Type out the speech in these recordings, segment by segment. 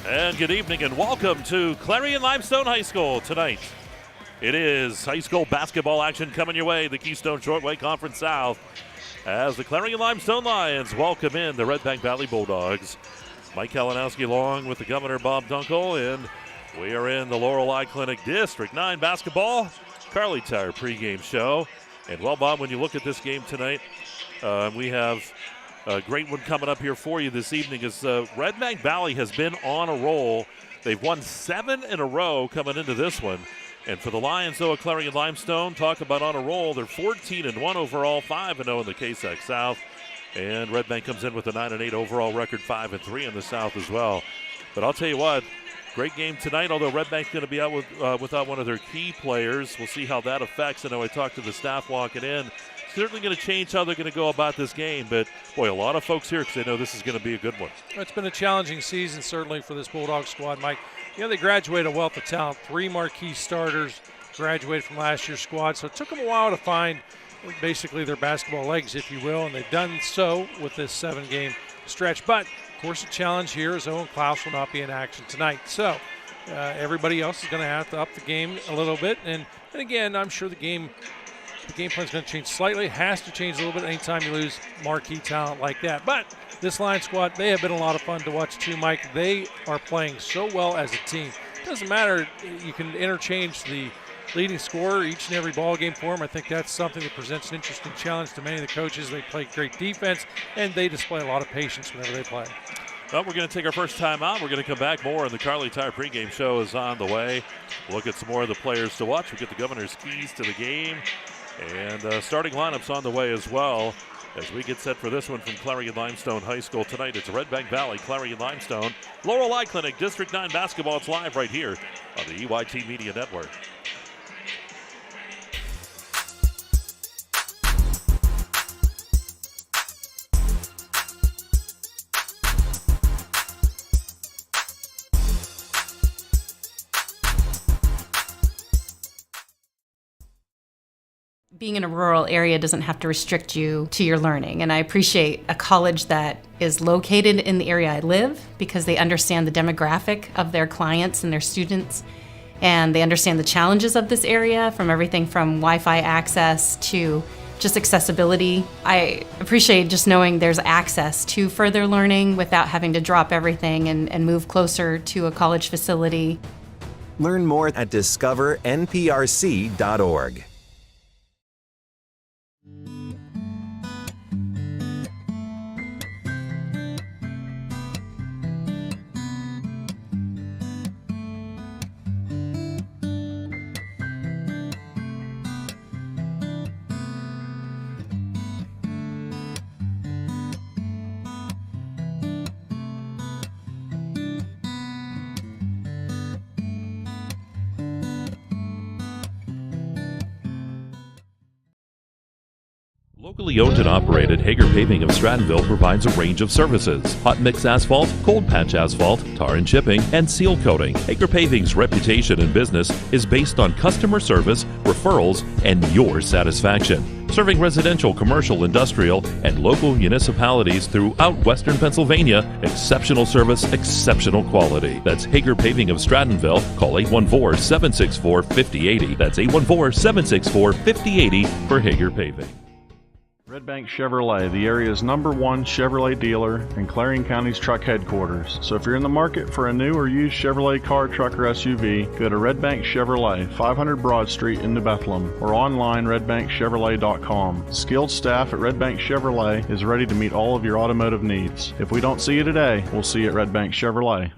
And good evening and welcome to Clarion Limestone High School tonight. It is high school basketball action coming your way, the Keystone Shortway Conference South, as the Clarion Limestone Lions welcome in the Redbank Valley Bulldogs. Mike Kalinowski along with the Governor Bob Dunkle, and we are in the Laurel Eye Clinic District 9 basketball Carly Tire pregame show. And well, Bob, when you look at this game tonight, we have a great one coming up here for you this evening as Redbank Valley has been on a roll. They've won 7 in a row coming into this one. And for the Lions, though, at Clarion Limestone, talk about on a roll. They're 14-1 overall, 5-0 in the KSAC South. And Redbank comes in with a 9-8 overall record, 5-3 in the South as well. But I'll tell you what, great game tonight, although Redbank's going to be out without one of their key players. We'll see how that affects. I know I talked to the staff walking in. Certainly going to change how they're going to go about this game, but boy, a lot of folks here because they know this is going to be a good one. It's been a challenging season, certainly, for this Bulldog squad, Mike. You know, they graduated a wealth of talent. 3 marquee starters graduated from last year's squad, so it took them a while to find basically their basketball legs, if you will, and they've done so with this 7-game stretch. But, of course, the challenge here is Owen Klaus will not be in action tonight. So everybody else is going to have to up the game a little bit. And again, I'm sure the game plan is going to change slightly. It has to change a little bit anytime you lose marquee talent like that. But this Lion squad, they have been a lot of fun to watch too, Mike. They are playing so well as a team. It doesn't matter. You can interchange the leading scorer each and every ball game for them. I think that's something that presents an interesting challenge to many of the coaches. They play great defense, and they display a lot of patience whenever they play. Well, we're going to take our first time out. We're going to come back more, and the Carly Tire pregame show is on the way. Look at some more of the players to watch. We get the governor's keys to the game. And starting lineups on the way as well as we get set for this one from Clarion Limestone High School tonight. It's Redbank Valley, Clarion Limestone, Laurel Eye Clinic, District 9 basketball. It's live right here on the EYT Media Network. Being in a rural area doesn't have to restrict you to your learning, and I appreciate a college that is located in the area I live because they understand the demographic of their clients and their students, and they understand the challenges of this area, from everything from Wi-Fi access to just accessibility. I appreciate just knowing there's access to further learning without having to drop everything and move closer to a college facility. Learn more at discovernprc.org. Locally owned and operated, Hager Paving of Strattonville provides a range of services: hot mix asphalt, cold patch asphalt, tar and chipping, and seal coating. Hager Paving's reputation in business is based on customer service, referrals, and your satisfaction. Serving residential, commercial, industrial, and local municipalities throughout Western Pennsylvania, exceptional service, exceptional quality. That's Hager Paving of Strattonville. Call 814-764-5080. That's 814-764-5080 for Hager Paving. Redbank Chevrolet, the area's #1 Chevrolet dealer and Clarion County's truck headquarters. So if you're in the market for a new or used Chevrolet car, truck, or SUV, go to Redbank Chevrolet, 500 Broad Street in New Bethlehem, or online redbankchevrolet.com. Skilled staff at Redbank Chevrolet is ready to meet all of your automotive needs. If we don't see you today, we'll see you at Redbank Chevrolet.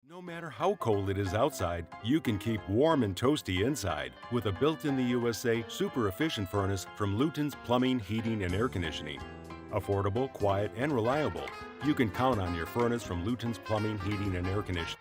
No matter how cold it is outside, you can keep warm and toasty inside with a built-in-the-USA super efficient furnace from Luton's Plumbing, Heating, and Air Conditioning. Affordable, quiet, and reliable. You can count on your furnace from Luton's Plumbing, Heating, and Air Conditioning.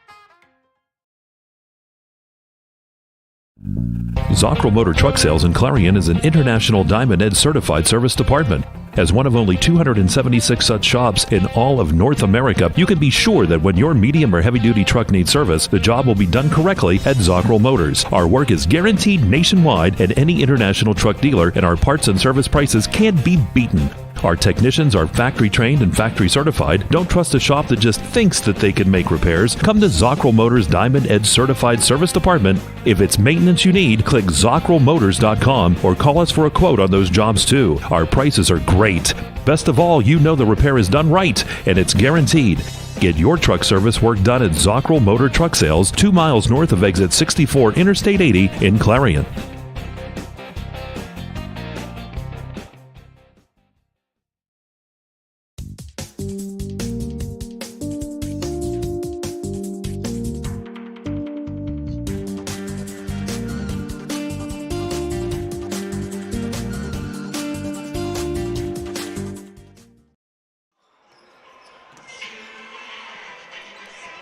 Zockrell Motor Truck Sales in Clarion is an International Diamond Ed certified service department. As one of only 276 such shops in all of North America, you can be sure that when your medium or heavy-duty truck needs service, the job will be done correctly at Zockrell Motors. Our work is guaranteed nationwide at any international truck dealer, and our parts and service prices can't be beaten. Our technicians are factory trained and factory certified. Don't trust a shop that just thinks that they can make repairs. Come to Zockrell Motors Diamond Edge Certified Service Department. If it's maintenance you need, click ZockrellMotors.com or call us for a quote on those jobs too. Our prices are great. Best of all, you know the repair is done right and it's guaranteed. Get your truck service work done at Zockrell Motor Truck Sales, 2 miles north of exit 64 Interstate 80 in Clarion.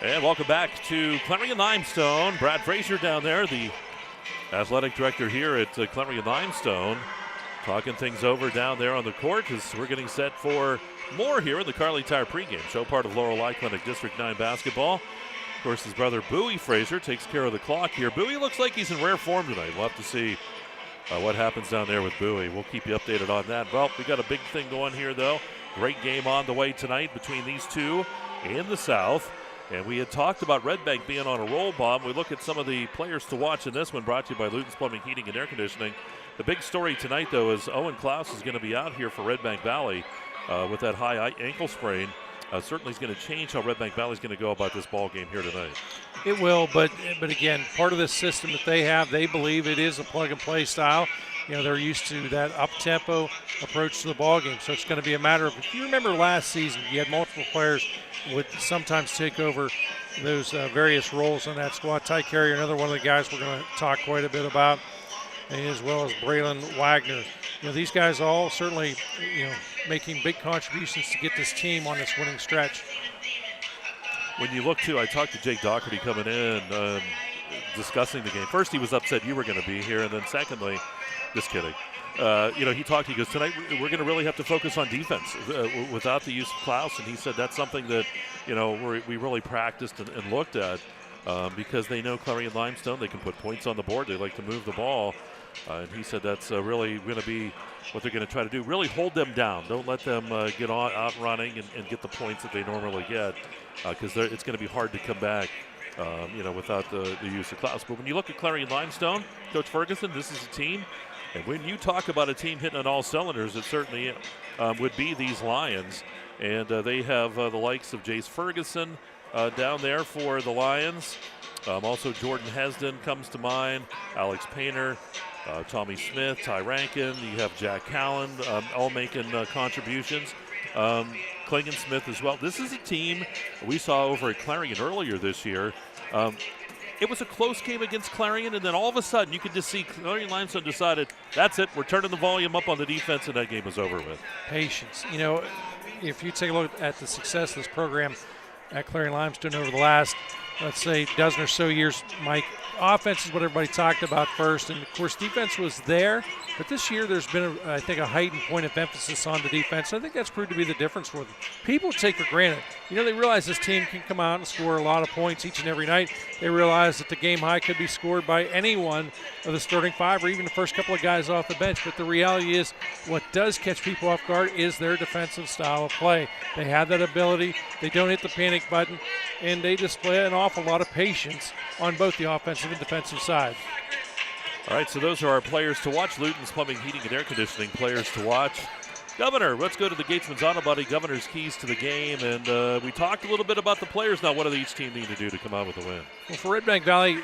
And welcome back to Clarion Limestone. Brad Frazier down there, the athletic director here at Clarion Limestone, talking things over down there on the court as we're getting set for more here in the Carly Tire pregame show, part of Laurel Clinic District 9 basketball. Of course, his brother Bowie Frazier takes care of the clock here. Bowie looks like he's in rare form tonight. We'll have to see what happens down there with Bowie. We'll keep you updated on that. Well, we got a big thing going here, though. Great game on the way tonight between these two in the South. And we had talked about Redbank being on a roll, Bob. We look at some of the players to watch in this one, brought to you by Luton's Plumbing, Heating, and Air Conditioning. The big story tonight, though, is Owen Klaus is going to be out here for Redbank Valley with that high ankle sprain. Certainly is going to change how Redbank Valley is going to go about this ball game here tonight. It will, but again, part of this system that they have, they believe it is a plug-and-play style. You know, they're used to that up-tempo approach to the ball game. So it's going to be a matter of, if you remember last season, you had multiple players would sometimes take over those various roles in that squad. Ty Carrier, another one of the guys we're going to talk quite a bit about, as well as Braylon Wagner. You know, these guys all certainly, you know, making big contributions to get this team on this winning stretch. When you look, too, I talked to Jake Doherty coming in, discussing the game. First, he was upset you were going to be here, and then secondly, just kidding. You know, he goes, tonight we're going to really have to focus on defense without the use of Klaus. And he said that's something that, you know, we really practiced and looked at because they know Clarion Limestone. They can put points on the board. They like to move the ball. And he said that's really going to be what they're going to try to do. Really hold them down. Don't let them get out running and get the points that they normally get because it's going to be hard to come back. You know, without the use of Klaus. But when you look at Clarion Limestone, Coach Ferguson, this is a team. And when you talk about a team hitting on all cylinders, it certainly would be these Lions. And they have the likes of Jace Ferguson down there for the Lions. Also, Jordan Hesden comes to mind, Alex Painter, Tommy Smith, Ty Rankin. You have Jack Callan all making contributions. Clingan Smith as well. This is a team we saw over at Clarion earlier this year. It was a close game against Clarion, and then all of a sudden you could just see Clarion Limestone decided, that's it, we're turning the volume up on the defense, and that game was over with. Patience. You know, if you take a look at the success of this program at Clarion Limestone over the last, let's say, dozen or so years, Mike, offense is what everybody talked about first, and of course defense was there, but this year there's been, I think, a heightened point of emphasis on the defense. I think that's proved to be the difference for them. People take for granted. You know, they realize this team can come out and score a lot of points each and every night. They realize that the game high could be scored by any one of the starting five or even the first couple of guys off the bench, but the reality is what does catch people off guard is their defensive style of play. They have that ability. They don't hit the panic button, and they display an awful lot of patience on both the offensive and defensive side. All right, so those are our players to watch. Luton's Plumbing, Heating, and Air Conditioning players to watch. Governor, let's go to the Gatesman's Auto Body. Governor's keys to the game, and we talked a little bit about the players. Now, what do each team need to do to come out with a win? Well, for Redbank Valley,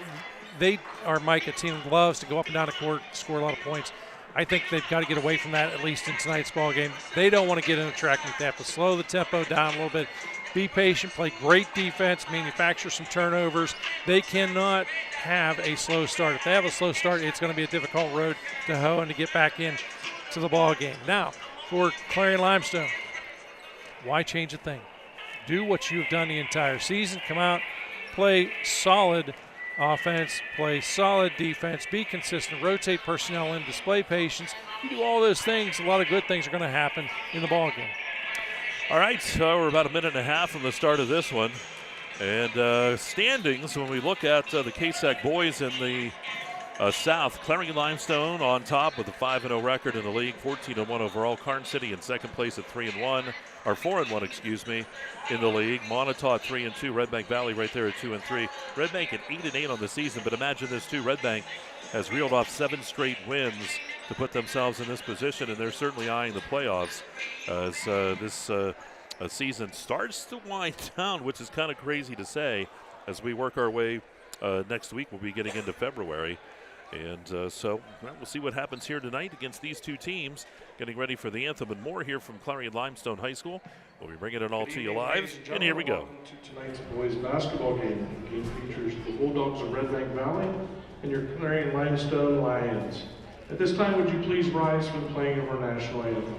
they are, Mike, a team that loves to go up and down the court, score a lot of points. I think they've got to get away from that, at least in tonight's ball game. They don't want to get in a track meet. They have to slow the tempo down a little bit, be patient, play great defense, manufacture some turnovers. They cannot have a slow start. If they have a slow start, it's going to be a difficult road to hoe and to get back in to the ball game. Now, for Clarion Limestone, why change a thing? Do what you've done the entire season. Come out, play solid offense, play solid defense, be consistent, rotate personnel in, display patience. You do all those things, a lot of good things are going to happen in the ball game. All right, so we're about a minute and a half from the start of this one. And standings, when we look at the KSAC boys in the South, Clarion Limestone on top with a 5-0 record in the league, 14-1 overall. Karn City in second place at 3-1, or 4-1, excuse me, in the league. Montauk at 3-2. Redbank Valley right there at 2-3. Redbank at 8-8 on the season, but imagine this too. Redbank has reeled off 7 straight wins to put themselves in this position, and they're certainly eyeing the playoffs as this season starts to wind down, which is kind of crazy to say as we work our way. Next week we'll be getting into February. And so we'll see what happens here tonight against these two teams, getting ready for the anthem and more here from Clarion Limestone High School. We'll be bringing it all to you live, and here we go. Welcome to tonight's boys basketball game. The game features the Bulldogs of Redbank Valley and your Clarion Limestone Lions. At this time, would you please rise for the playing of our national anthem?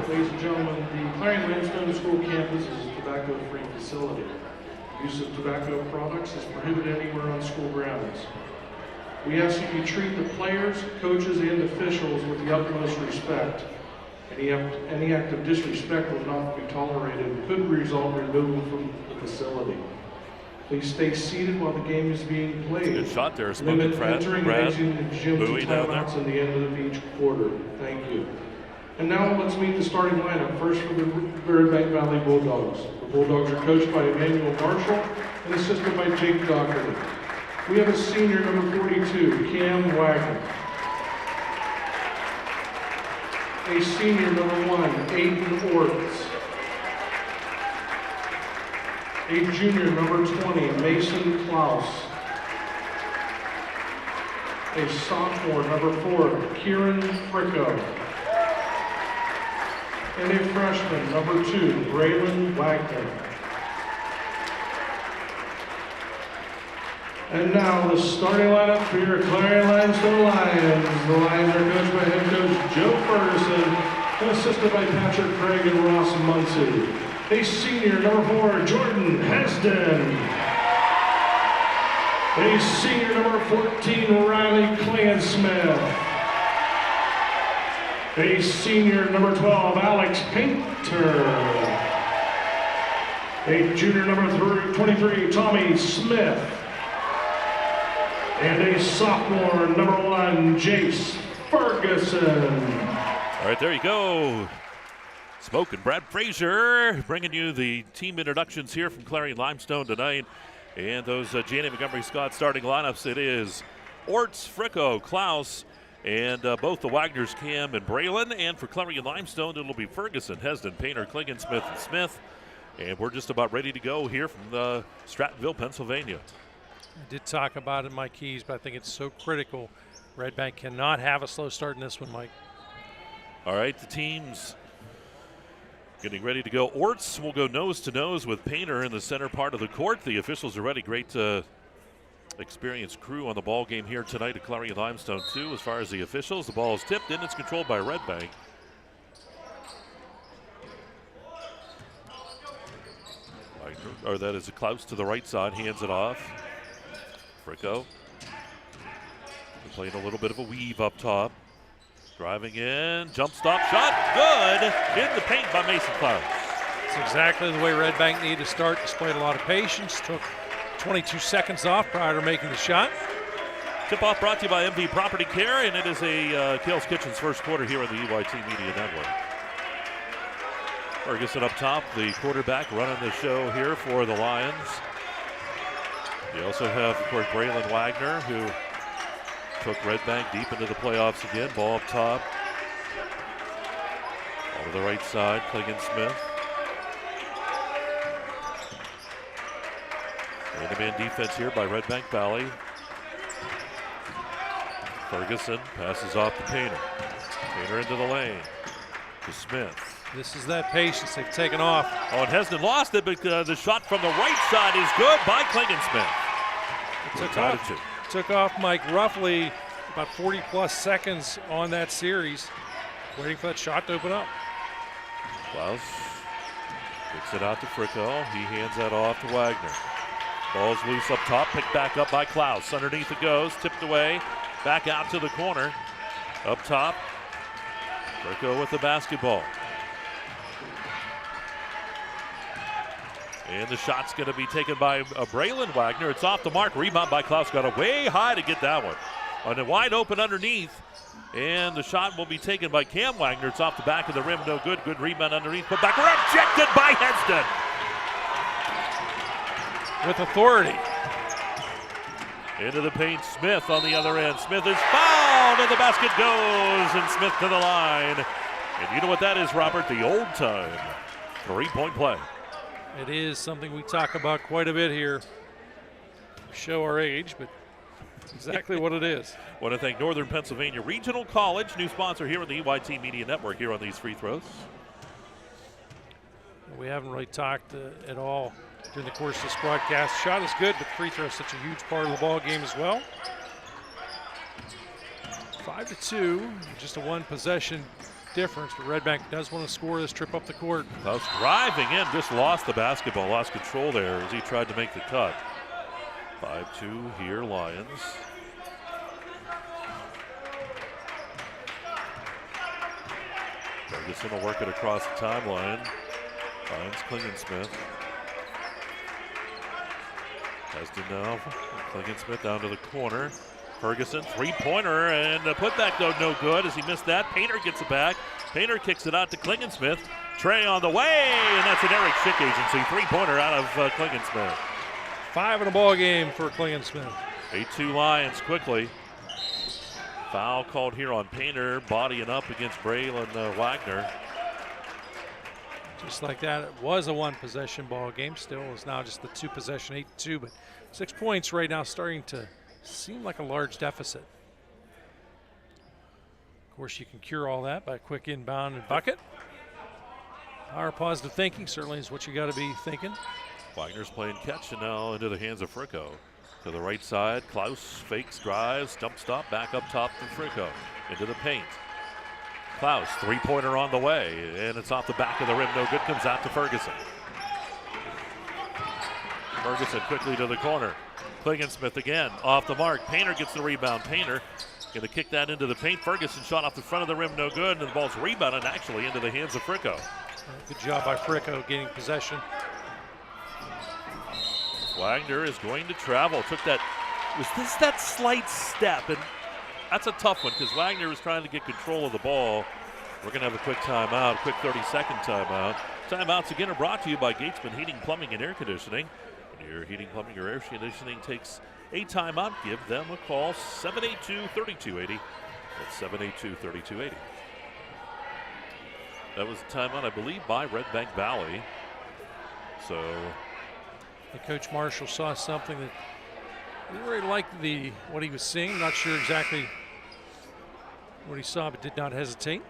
Ladies and gentlemen, the Clarion Limestone School campus is a tobacco-free facility. Use of tobacco products is prohibited anywhere on school grounds. We ask that you treat the players, coaches, and officials with the utmost respect. Any act of disrespect will not be tolerated and could result in removal from the facility. Please stay seated while the game is being played. Good shot there, Smoking Limit Brad. entering Brad. and exiting the gym to Bowie down timeouts at the end of each quarter. Thank you. And now let's meet the starting lineup. First for the Redbank Valley Bulldogs. The Bulldogs are coached by Emmanuel Marshall and assisted by Jake Doherty. We have a senior, number 42, Cam Wagner. A senior, number 1, Aiden Orts. A junior, number 20, Mason Klaus. A sophomore, number 4, Kieran Fricko. And a freshman, number 2, Braylon Wagner. And now the starting lineup for your Clarion Limestone Lions. The Lions are coached by head coach Joe Ferguson and assisted by Patrick Craig and Ross Muncie. A senior, number 4, Jordan Hesden. A senior, number 14, Riley Clansmith. A senior, number 12, Alex Painter. A junior, number 23, Tommy Smith. And a sophomore, number 1, Jace Ferguson. All right, there you go. Smoke and Brad Frazier bringing you the team introductions here from Clarion Limestone tonight. And those Janie Montgomery Scott starting lineups, it is Orts, Fricko, Klaus, and both the Wagners, Cam and Braylon. And for Clarion Limestone, it'll be Ferguson, Hesden, Painter, Klingensmith, and Smith. And we're just about ready to go here from Strattonville, Pennsylvania. I did talk about it in my keys, but I think it's so critical. Redbank cannot have a slow start in this one, Mike. All right, the teams getting ready to go. Orts will go nose to nose with Painter in the center part of the court. The officials are ready. Great experienced crew on the ball game here tonight at Clarion Limestone too. As far as the officials, the ball is tipped in. It's controlled by Redbank. Or that is a Klaus to the right side, hands it off. Fricko playing a little bit of a weave up top. Driving in, jump stop shot, good. In the paint by Mason Klaus. That's exactly the way Redbank needed to start. Displayed a lot of patience. Took 22 seconds off prior to making the shot. Tip-off brought to you by MV Property Care, and it is a Kale's Kitchen's first quarter here on the EYT Media Network. Ferguson up top, the quarterback running the show here for the Lions. You also have, of course, Braylon Wagner, who took Redbank deep into the playoffs again. Ball up top. Ball to the right side, Clingan Smith. Man-to-man defense here by Redbank Valley. Ferguson passes off to Painter. Painter into the lane to Smith. This is that patience they've taken off. Oh, and Hesden lost it, but the shot from the right side is good by Clingan Smith. Took off Mike roughly about 40-plus seconds on that series, waiting for that shot to open up. Klaus kicks it out to Fricko. He hands that off to Wagner. Ball's loose up top, picked back up by Klaus. Underneath it goes, tipped away, back out to the corner. Up top, Fricko with the basketball. And the shot's going to be taken by Braylon Wagner. It's off the mark. Rebound by Klaus. Got it way high to get that one. On a wide open underneath. And the shot will be taken by Cam Wagner. It's off the back of the rim. No good. Good rebound underneath. Put back. Rejected by Hesden. With authority. Into the paint. Smith on the other end. Smith is fouled. And the basket goes. And Smith to the line. And you know what that is, Robert? The old time 3-point play. It is something we talk about quite a bit here. We show our age, but it's exactly what it is. Want to thank Northern Pennsylvania Regional College, new sponsor here on the EYT Media Network here on these free throws. We haven't really talked at all during the course of this broadcast. Shot is good, but free throw is such a huge part of the ball game as well. 5-2, just a one possession difference, but Redbank does want to score this trip up the court. Klaus driving in, just lost the basketball, lost control there as he tried to make the cut. 5-2 here, Lions. Ferguson will work it across the timeline. Finds Clingan Smith. Hesden now, Clingan Smith down to the corner. Ferguson, three-pointer, and the putback no good as he missed that. Painter gets it back. Painter kicks it out to Clingan Smith. Trey on the way, and that's an Eric Schick agency. Three-pointer out of Clingan Smith. 5 in a ball game for Clingan Smith. 8-2 Lions quickly. Foul called here on Painter, bodying up against Braylon Wagner. Just like that, it was a one-possession ball game. Still is now just the two-possession, 8-2, but 6 points right now, starting to seem like a large deficit. Of course, you can cure all that by a quick inbound and bucket. Our positive thinking certainly is what you got to be thinking. Wagner's playing catch and now into the hands of Fricko. To the right side, Klaus fakes, drives, jump stop, back up top to Fricko. Into the paint. Klaus, three-pointer on the way, and it's off the back of the rim. No good, comes out to Ferguson. Ferguson quickly to the corner. Clingan Smith again, off the mark. Painter gets the rebound. Painter going to kick that into the paint. Ferguson shot off the front of the rim, no good, and the ball's rebounded actually into the hands of Fricko. Good job by Fricko getting possession. Wagner is going to travel. Took that, was this that slight step? And that's a tough one because Wagner is trying to get control of the ball. We're going to have a quick timeout, quick 30-second timeout. Timeouts again are brought to you by Gatesman Heating, Plumbing, and Air Conditioning. When your heating, plumbing, or air conditioning takes a timeout, give them a call, 782-3280. That's 782-3280. That was a timeout, I believe, by Redbank Valley. So, and Coach Marshall saw something that he really liked what he was seeing. Not sure exactly what he saw, but did not hesitate.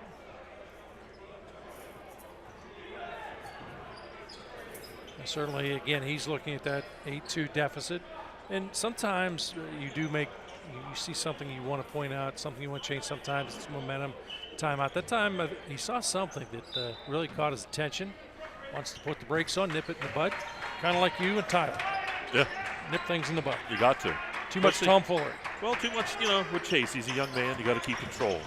And certainly, again, he's looking at that 8-2 deficit. And sometimes you see something you want to point out, something you want to change. Sometimes it's momentum, timeout. That time he saw something that really caught his attention. Wants to put the brakes on, nip it in the bud. Kind of like you and Tyler. Yeah. Nip things in the bud. You got to. Too much tomfoolery. Well, too much, with Chase. He's a young man. You got to keep control.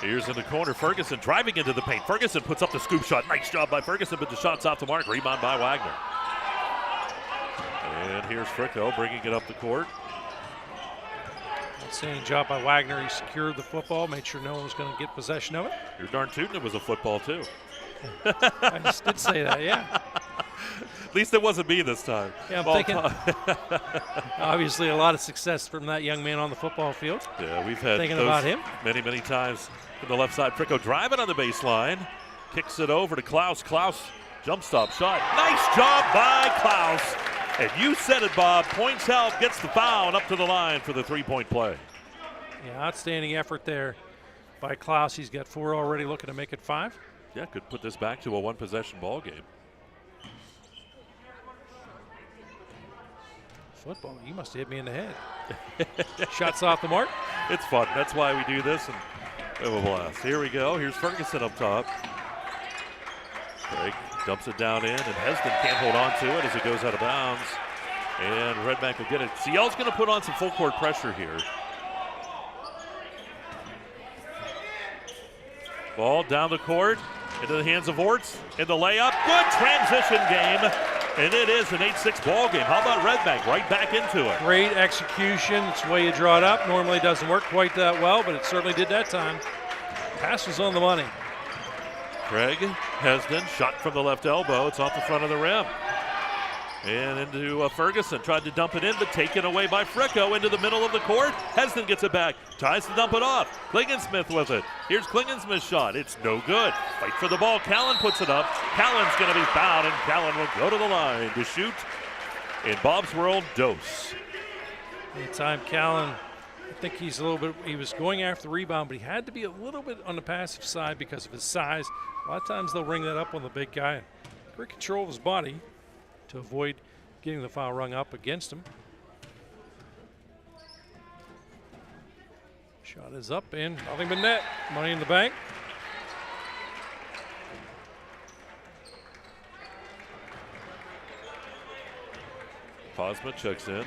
Here's in the corner, Ferguson driving into the paint. Ferguson puts up the scoop shot. Nice job by Ferguson, but the shot's off the mark. Rebound by Wagner. And here's Fricko bringing it up the court. Outstanding job by Wagner. He secured the football, made sure no one was going to get possession of it. You're darn tootin' it was a football, too. I just did say that, yeah. At least it wasn't me this time. Yeah, I'm thinking, obviously a lot of success from that young man on the football field. Yeah, we've had Thinking those about him. many, many times. From the left side, Fricko driving on the baseline. Kicks it over to Klaus. Klaus, jump stop shot. Nice job by Klaus. And you said it, Bob. Points help, gets the foul, and up to the line for the three-point play. Yeah, outstanding effort there by Klaus. He's got 4 already, looking to make it 5. Yeah, could put this back to a one-possession ball game. Football, you must have hit me in the head. Shots off the mark. It's fun. That's why we do this, and we have a blast. Here we go. Here's Ferguson up top. Craig dumps it down in, and Heston can't hold on to it as it goes out of bounds. And Redbank will get it. Ciel's going to put on some full court pressure here. Ball down the court, into the hands of Orts, in the layup. Good transition game, and it is an 8-6 ball game. How about Redbank right back into it? Great execution. It's the way you draw it up. Normally it doesn't work quite that well, but it certainly did that time. Pass was on the money. Craig Hesden, shot from the left elbow. It's off the front of the rim. And into Ferguson, tried to dump it in, but taken away by Fricko into the middle of the court. Hesden gets it back, tries to dump it off. Klingensmith with it. Here's Klingensmith's shot. It's no good. Fight for the ball. Callan puts it up. Callan's going to be fouled, and Callan will go to the line to shoot. In Bob's World, dose. Anytime Callan, I think he's a little bit, he was going after the rebound, but he had to be a little bit on the passive side because of his size. A lot of times they'll ring that up on the big guy. Great control of his body to avoid getting the foul rung up against him. Shot is up and nothing but net. Money in the bank. Posma checks in.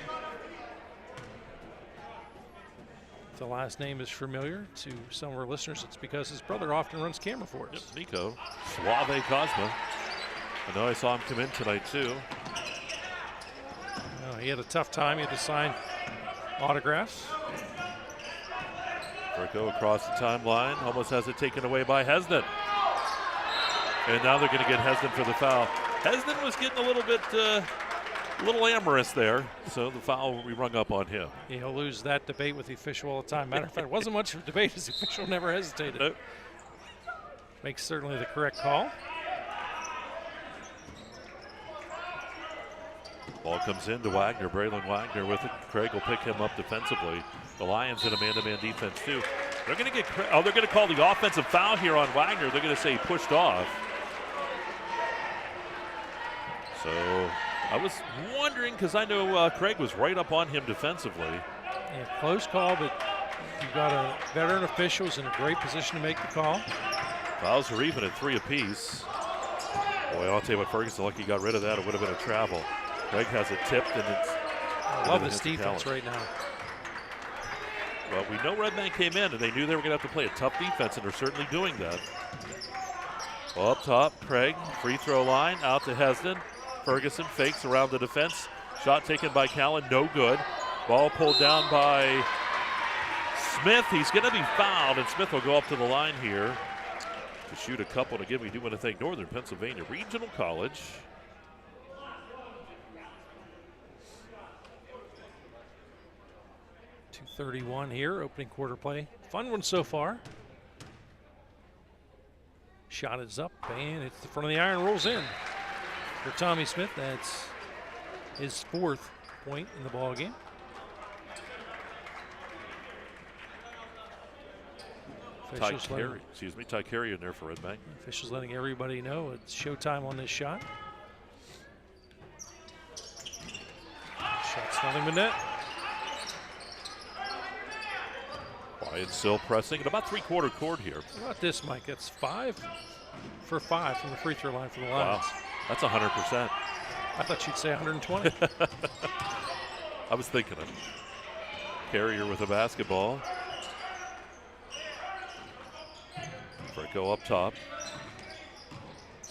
If the last name is familiar to some of our listeners, it's because his brother often runs camera for us. Yep, Nico. Suave Cosma. I know I saw him come in tonight, too. Oh, he had a tough time. He had to sign autographs. Fricko across the timeline. Almost has it taken away by Hesden. And now they're going to get Hesden for the foul. Hesden was getting a little amorous there, so the foul will be rung up on him. He'll lose that debate with the official all the time. Matter of fact, it wasn't much of a debate as the official never hesitated. Nope. Makes certainly the correct call. Ball comes in to Wagner. Braylon Wagner with it. Craig will pick him up defensively. The Lions in a man-to-man defense too. They're going to get. They're going to call the offensive foul here on Wagner. They're going to say he pushed off. So I was wondering because I know Craig was right up on him defensively. Yeah, close call, but you've got a veteran officials in a great position to make the call. Fouls are even at 3 apiece. Boy, I'll tell you what, Ferguson lucky got rid of that. It would have been a travel. Craig has it tipped, and it's. I love this defense right now. Well, we know Redbank came in, and they knew they were going to have to play a tough defense, and they're certainly doing that. Well, up top, Craig, free throw line, out to Hesden. Ferguson fakes around the defense. Shot taken by Callan, no good. Ball pulled down by Smith. He's going to be fouled, and Smith will go up to the line here to shoot a couple. And again, we do want to thank Northern Pennsylvania Regional College. .231 here, opening quarter play. Fun one so far. Shot is up, and it's the front of the iron, rolls in. For Tommy Smith, that's his 4th point in the ball game. Ty Carey in there for Redbank. Officials letting everybody know it's showtime on this shot. Shot's nothing but net. Wyatt still pressing at about 3/4 court here. How about this, Mike? That's 5 for 5 from the free throw line for the Lions. Wow, that's 100%. I thought you'd say 120. I was thinking of Carrier with a basketball. Fricko up top.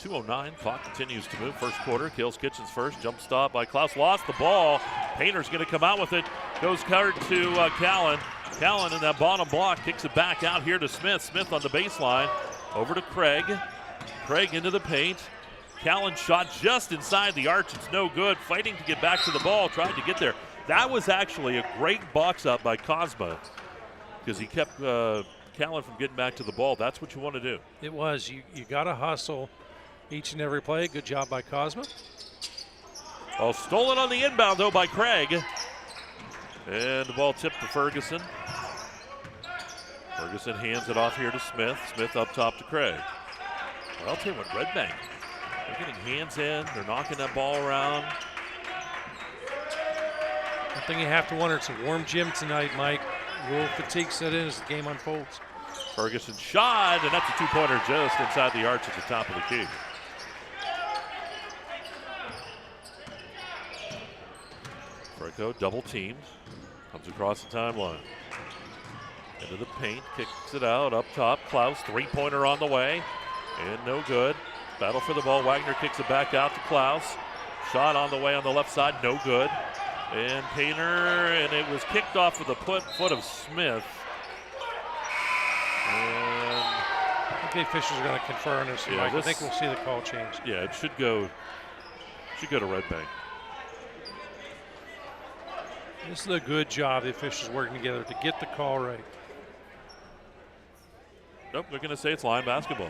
2:09, clock continues to move. First quarter, Kills Kitchens first. Jump stop by Klaus, lost the ball. Painter's going to come out with it. Goes covered to Callan. Callan in that bottom block, kicks it back out here to Smith. Smith on the baseline, over to Craig. Craig into the paint. Callan shot just inside the arch. It's no good. Fighting to get back to the ball, tried to get there. That was actually a great box up by Cosma because he kept Callan from getting back to the ball. That's what you want to do. It was. You got to hustle each and every play. Good job by Cosma. Oh, stolen on the inbound, though, by Craig. And the ball tipped to Ferguson. Ferguson hands it off here to Smith. Smith up top to Craig. Well, I'll tell you what, Redbank, they're getting hands in. They're knocking that ball around. One thing you have to wonder, it's a warm gym tonight, Mike. Will fatigue set in as the game unfolds? Ferguson shot, and that's a two-pointer just inside the arch at the top of the key. Fricko double teamed, comes across the timeline. Into the paint, kicks it out, up top, Klaus, three-pointer on the way, and no good. Battle for the ball, Wagner kicks it back out to Klaus. Shot on the way on the left side, no good. And Painter, and it was kicked off with the foot of Smith. And I think the officials are going to confer on this, yeah, Mike. I think we'll see the call change. Yeah, it should go to Redbank. This is a good job, the officials working together to get the call right. Nope, they're going to say it's line basketball.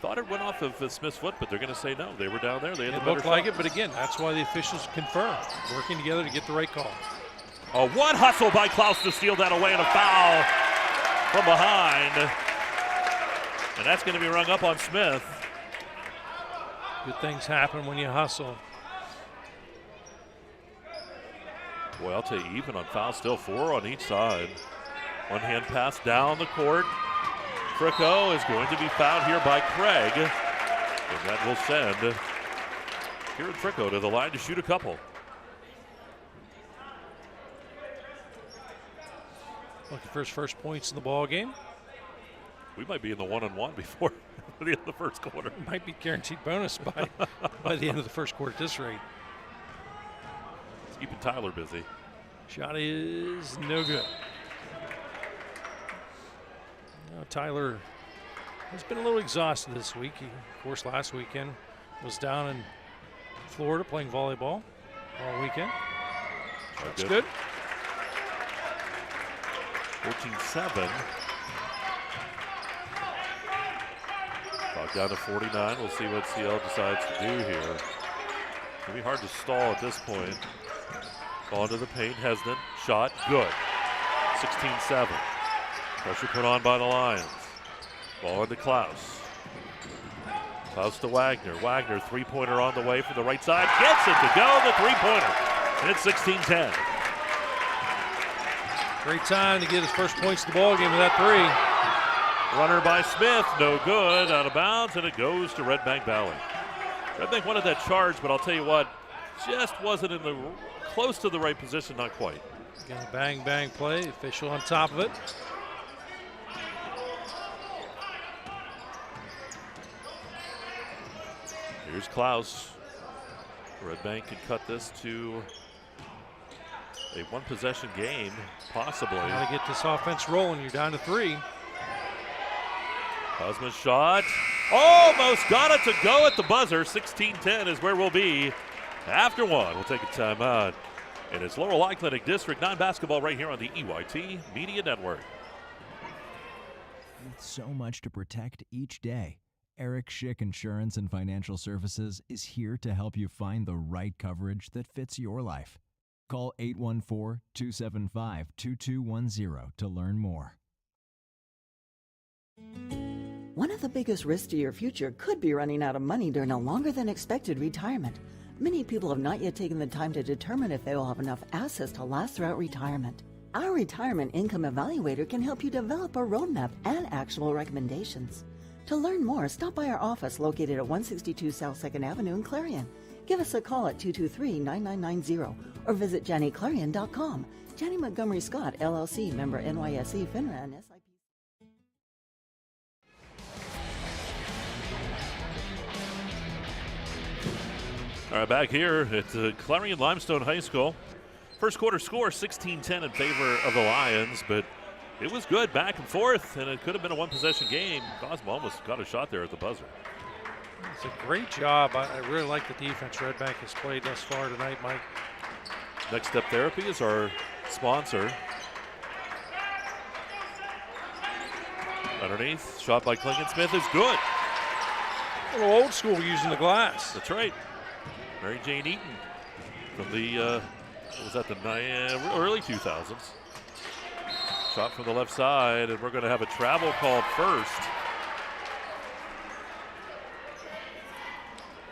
Thought it went off of Smith's foot, but they're going to say no. They were down there. They had the better looked like shot. it, but again, that's why the officials confirm, working together to get the right call. Oh, one hustle by Klaus to steal that away, and a foul from behind. And that's going to be rung up on Smith. Good things happen when you hustle. Boy, I'll tell you, even on foul, still 4 on each side. One hand pass down the court. Fricko is going to be fouled here by Craig. And that will send here at Fricko to the line to shoot a couple. Looking for his first points in the ball game. We might be in the one-on-one before the end of the first quarter. Might be guaranteed bonus by the end of the first quarter at this rate. It's keeping Tyler busy. Shot is no good. Tyler has been a little exhausted this week. He, of course, last weekend was down in Florida playing volleyball all weekend. That's good. 14-7. Clock down to 49. We'll see what CL decides to do here. It'll be hard to stall at this point. Ball into the paint. Hesden. Shot. Good. 16-7. Pressure put on by the Lions. Ball into Klaus. Klaus to Wagner. Wagner, three-pointer on the way for the right side. Gets it to go, the three-pointer. And it's 16-10. Great time to get his first points in the ball game with that three. Runner by Smith, no good, out of bounds, and it goes to Redbank Valley. Redbank wanted that charge, but I'll tell you what, just wasn't in the close to the right position, not quite. Again, a bang play, official on top of it. Here's Klaus. Redbank can cut this to a one-possession game, possibly. Got to get this offense rolling. You're down to 3. Cosma's shot. Almost got it to go at the buzzer. 16-10 is where we'll be after one. We'll take a timeout. And it's Laurel Eye Clinic District 9 basketball right here on the EYT Media Network. With so much to protect each day, Eric Schick Insurance and Financial Services is here to help you find the right coverage that fits your life. Call 814-275-2210 to learn more. One of the biggest risks to your future could be running out of money during a longer than expected retirement. Many people have not yet taken the time to determine if they will have enough assets to last throughout retirement. Our Retirement Income Evaluator can help you develop a roadmap and actionable recommendations. To learn more, stop by our office located at 162 South 2nd Avenue in Clarion. Give us a call at 223-9990 or visit exploreClarion.com. Janney Montgomery Scott, LLC, member NYSE, FINRA, and SIP. All right, back here at Clarion Limestone High School. First quarter score 16-10 in favor of the Lions, but it was good back and forth, and it could have been a one-possession game. Cosmo almost got a shot there at the buzzer. It's a great job. I really like the defense Redbank has played thus far tonight, Mike. Next Step Therapy is our sponsor. Underneath, shot by Smith is good. A little old school using the glass. That's right. Mary Jane Eaton from the, what was that, the early 2000s. Shot from the left side, and we're going to have a travel called first.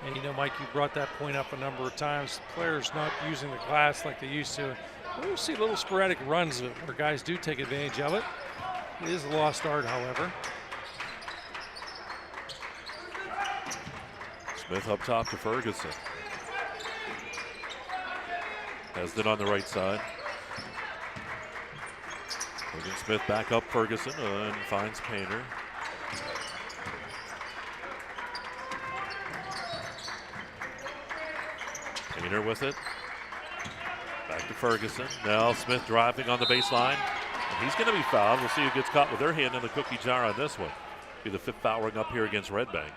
And you know, Mike, you brought that point up a number of times. Players not using the glass like they used to. We'll see little sporadic runs where guys do take advantage of it. It is a lost art, however. Smith up top to Ferguson. Hesden on the right side. Smith back up Ferguson and finds Painter. Painter with it. Back to Ferguson. Now Smith driving on the baseline. And he's going to be fouled. We'll see who gets caught with their hand in the cookie jar on this one. Be the 5th foul ring up here against Redbank.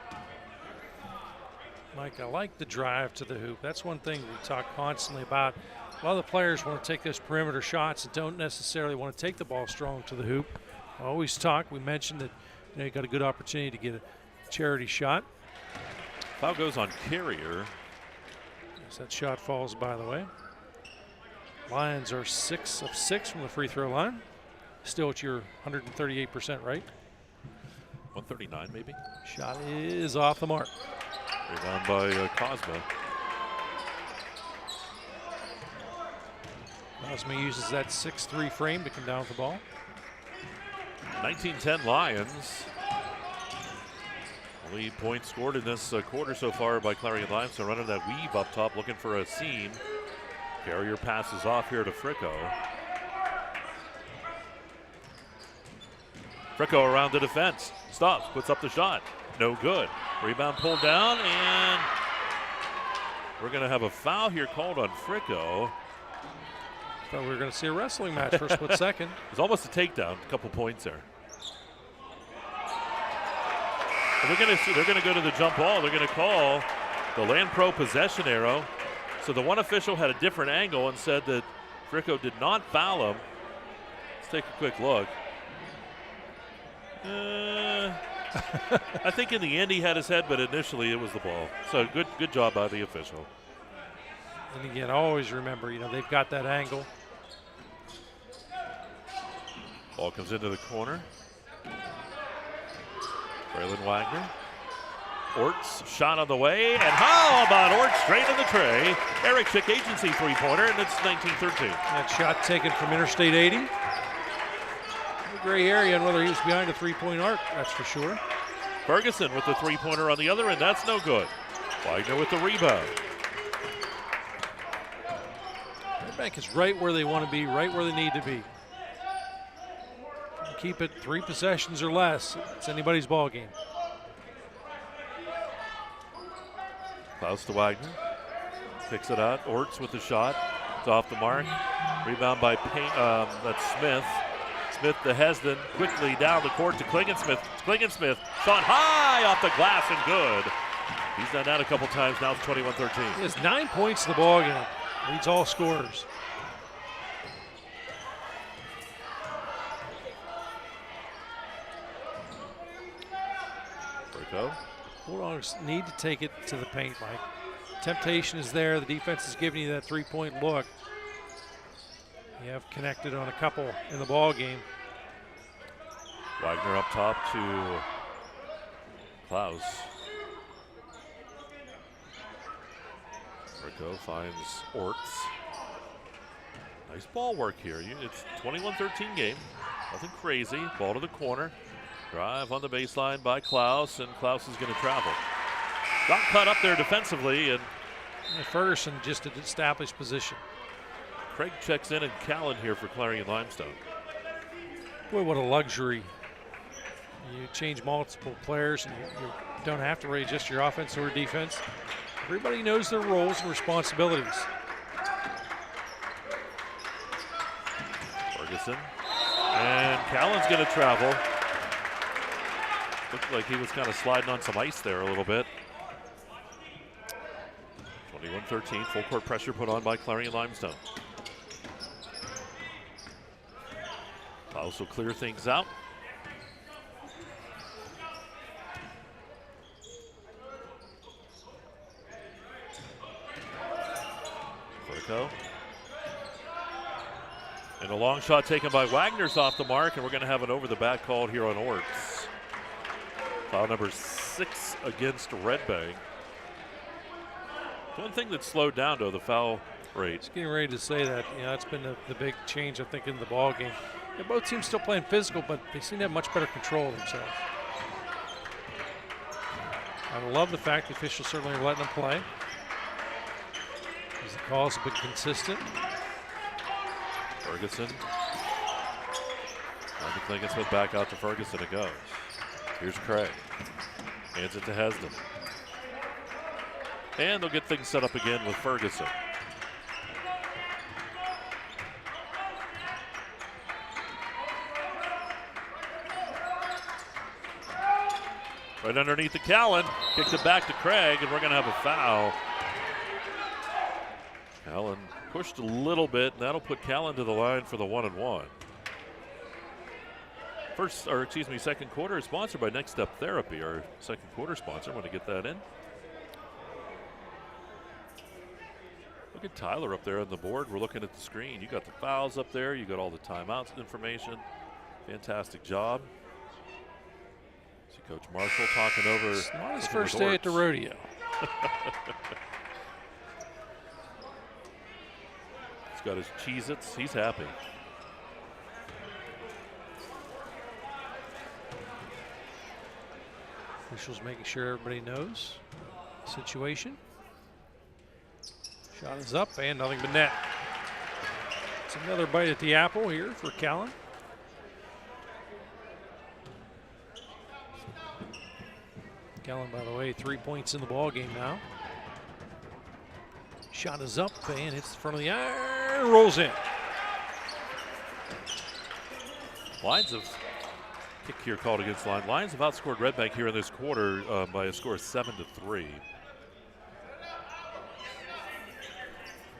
Mike, I like the drive to the hoop. That's one thing we talk constantly about. A lot of the players want to take those perimeter shots and don't necessarily want to take the ball strong to the hoop. I always talk. We mentioned that you got a good opportunity to get a charity shot. Foul goes on Carrier. As that shot falls, by the way. Lions are 6 of 6 from the free throw line. Still at your 138%, right? 139 maybe. Shot is off the mark. Rebound by Cosma. Cosma uses that 6'3" frame to come down with the ball. 19-10 Lions. Lead point scored in this quarter so far by Clarion Limestone. Running that weave up top, looking for a seam. Carrier passes off here to Fricko. Fricko around the defense. Stops, puts up the shot. No good. Rebound pulled down, and we're going to have a foul here called on Fricko. Thought we were going to see a wrestling match for a split second. It was almost a takedown, a couple points there. They're going to go to the jump ball. They're going to call the Land Pro possession arrow. So the one official had a different angle and said that Fricko did not foul him. Let's take a quick look. I think in the end he had his head, but initially it was the ball. So good job by the official. And again, always remember, they've got that angle. Ball comes into the corner. Braylon Wagner. Orts shot on the way, and how about Orts straight in the tray? Eric Schick agency three-pointer, and it's 19-13. That shot taken from Interstate 80. The gray area on whether he was behind a three-point arc, that's for sure. Ferguson with the three-pointer on the other end, that's no good. Wagner with the rebound. Redbank is right where they want to be, right where they need to be. Keep it 3 possessions or less. It's anybody's ball game. Klaus to Wagner. Picks it out. Orts with the shot. It's off the mark. Rebound by that's Smith. Smith to Hesden. Quickly down the court to Klingensmith. Klingensmith shot high off the glass and good. He's done that a couple times. Now it's 21-13. He has 9 points in the ball game. Leads all scorers. Bulldogs need to take it to the paint, Mike. Temptation is there. The defense is giving you that three-point look. You have connected on a couple in the ball game. Wagner up top to Klaus. Rico finds Orts. Nice ball work here. It's 21-13 game. Nothing crazy. Ball to the corner. Drive on the baseline by Klaus, and Klaus is going to travel. Got cut up there defensively, and Ferguson just an established position. Craig checks in and Callan here for Clarion Limestone. Boy, what a luxury. You change multiple players, and you don't have to raise just your offense or defense. Everybody knows their roles and responsibilities. Ferguson. And Callan's going to travel. Looked like he was kind of sliding on some ice there a little bit. 21-13, full court pressure put on by Clarion Limestone. Klaus will clear things out. Frico. And a long shot taken by Wagner's off the mark, and we're going to have an over the back called here on Orts. Foul number 6 against Redbank. One thing that slowed down, though, the foul rate. Just getting ready to say that. That's been the big change, I think, in the ball game. Both teams still playing physical, but they seem to have much better control of themselves. I love the fact the officials certainly are letting them play. As the calls have been consistent. Ferguson. Smith back out to Ferguson. It goes. Here's Craig. Hands it to Hesden. And they'll get things set up again with Ferguson. Right underneath the Callan. Kicks it back to Craig, and we're going to have a foul. Callan pushed a little bit, and that'll put Callan to the line for the 1-and-1. Second quarter is sponsored by Next Step Therapy, our second quarter sponsor. Want to get that in? Look at Tyler up there on the board. We're looking at the screen. You got the fouls up there. You got all the timeouts information. Fantastic job. See Coach Marshall talking over. It's not his first day at the rodeo. He's got his Cheez-Its. He's happy. Officials making sure everybody knows the situation. Shot is up and nothing but net. It's another bite at the apple here for Callan. Callan, by the way, 3 points in the ball game now. Shot is up and hits the front of the iron, rolls in. Lions have kick here called against the line. Lions have outscored Redbank here in this quarter by a score of 7-3.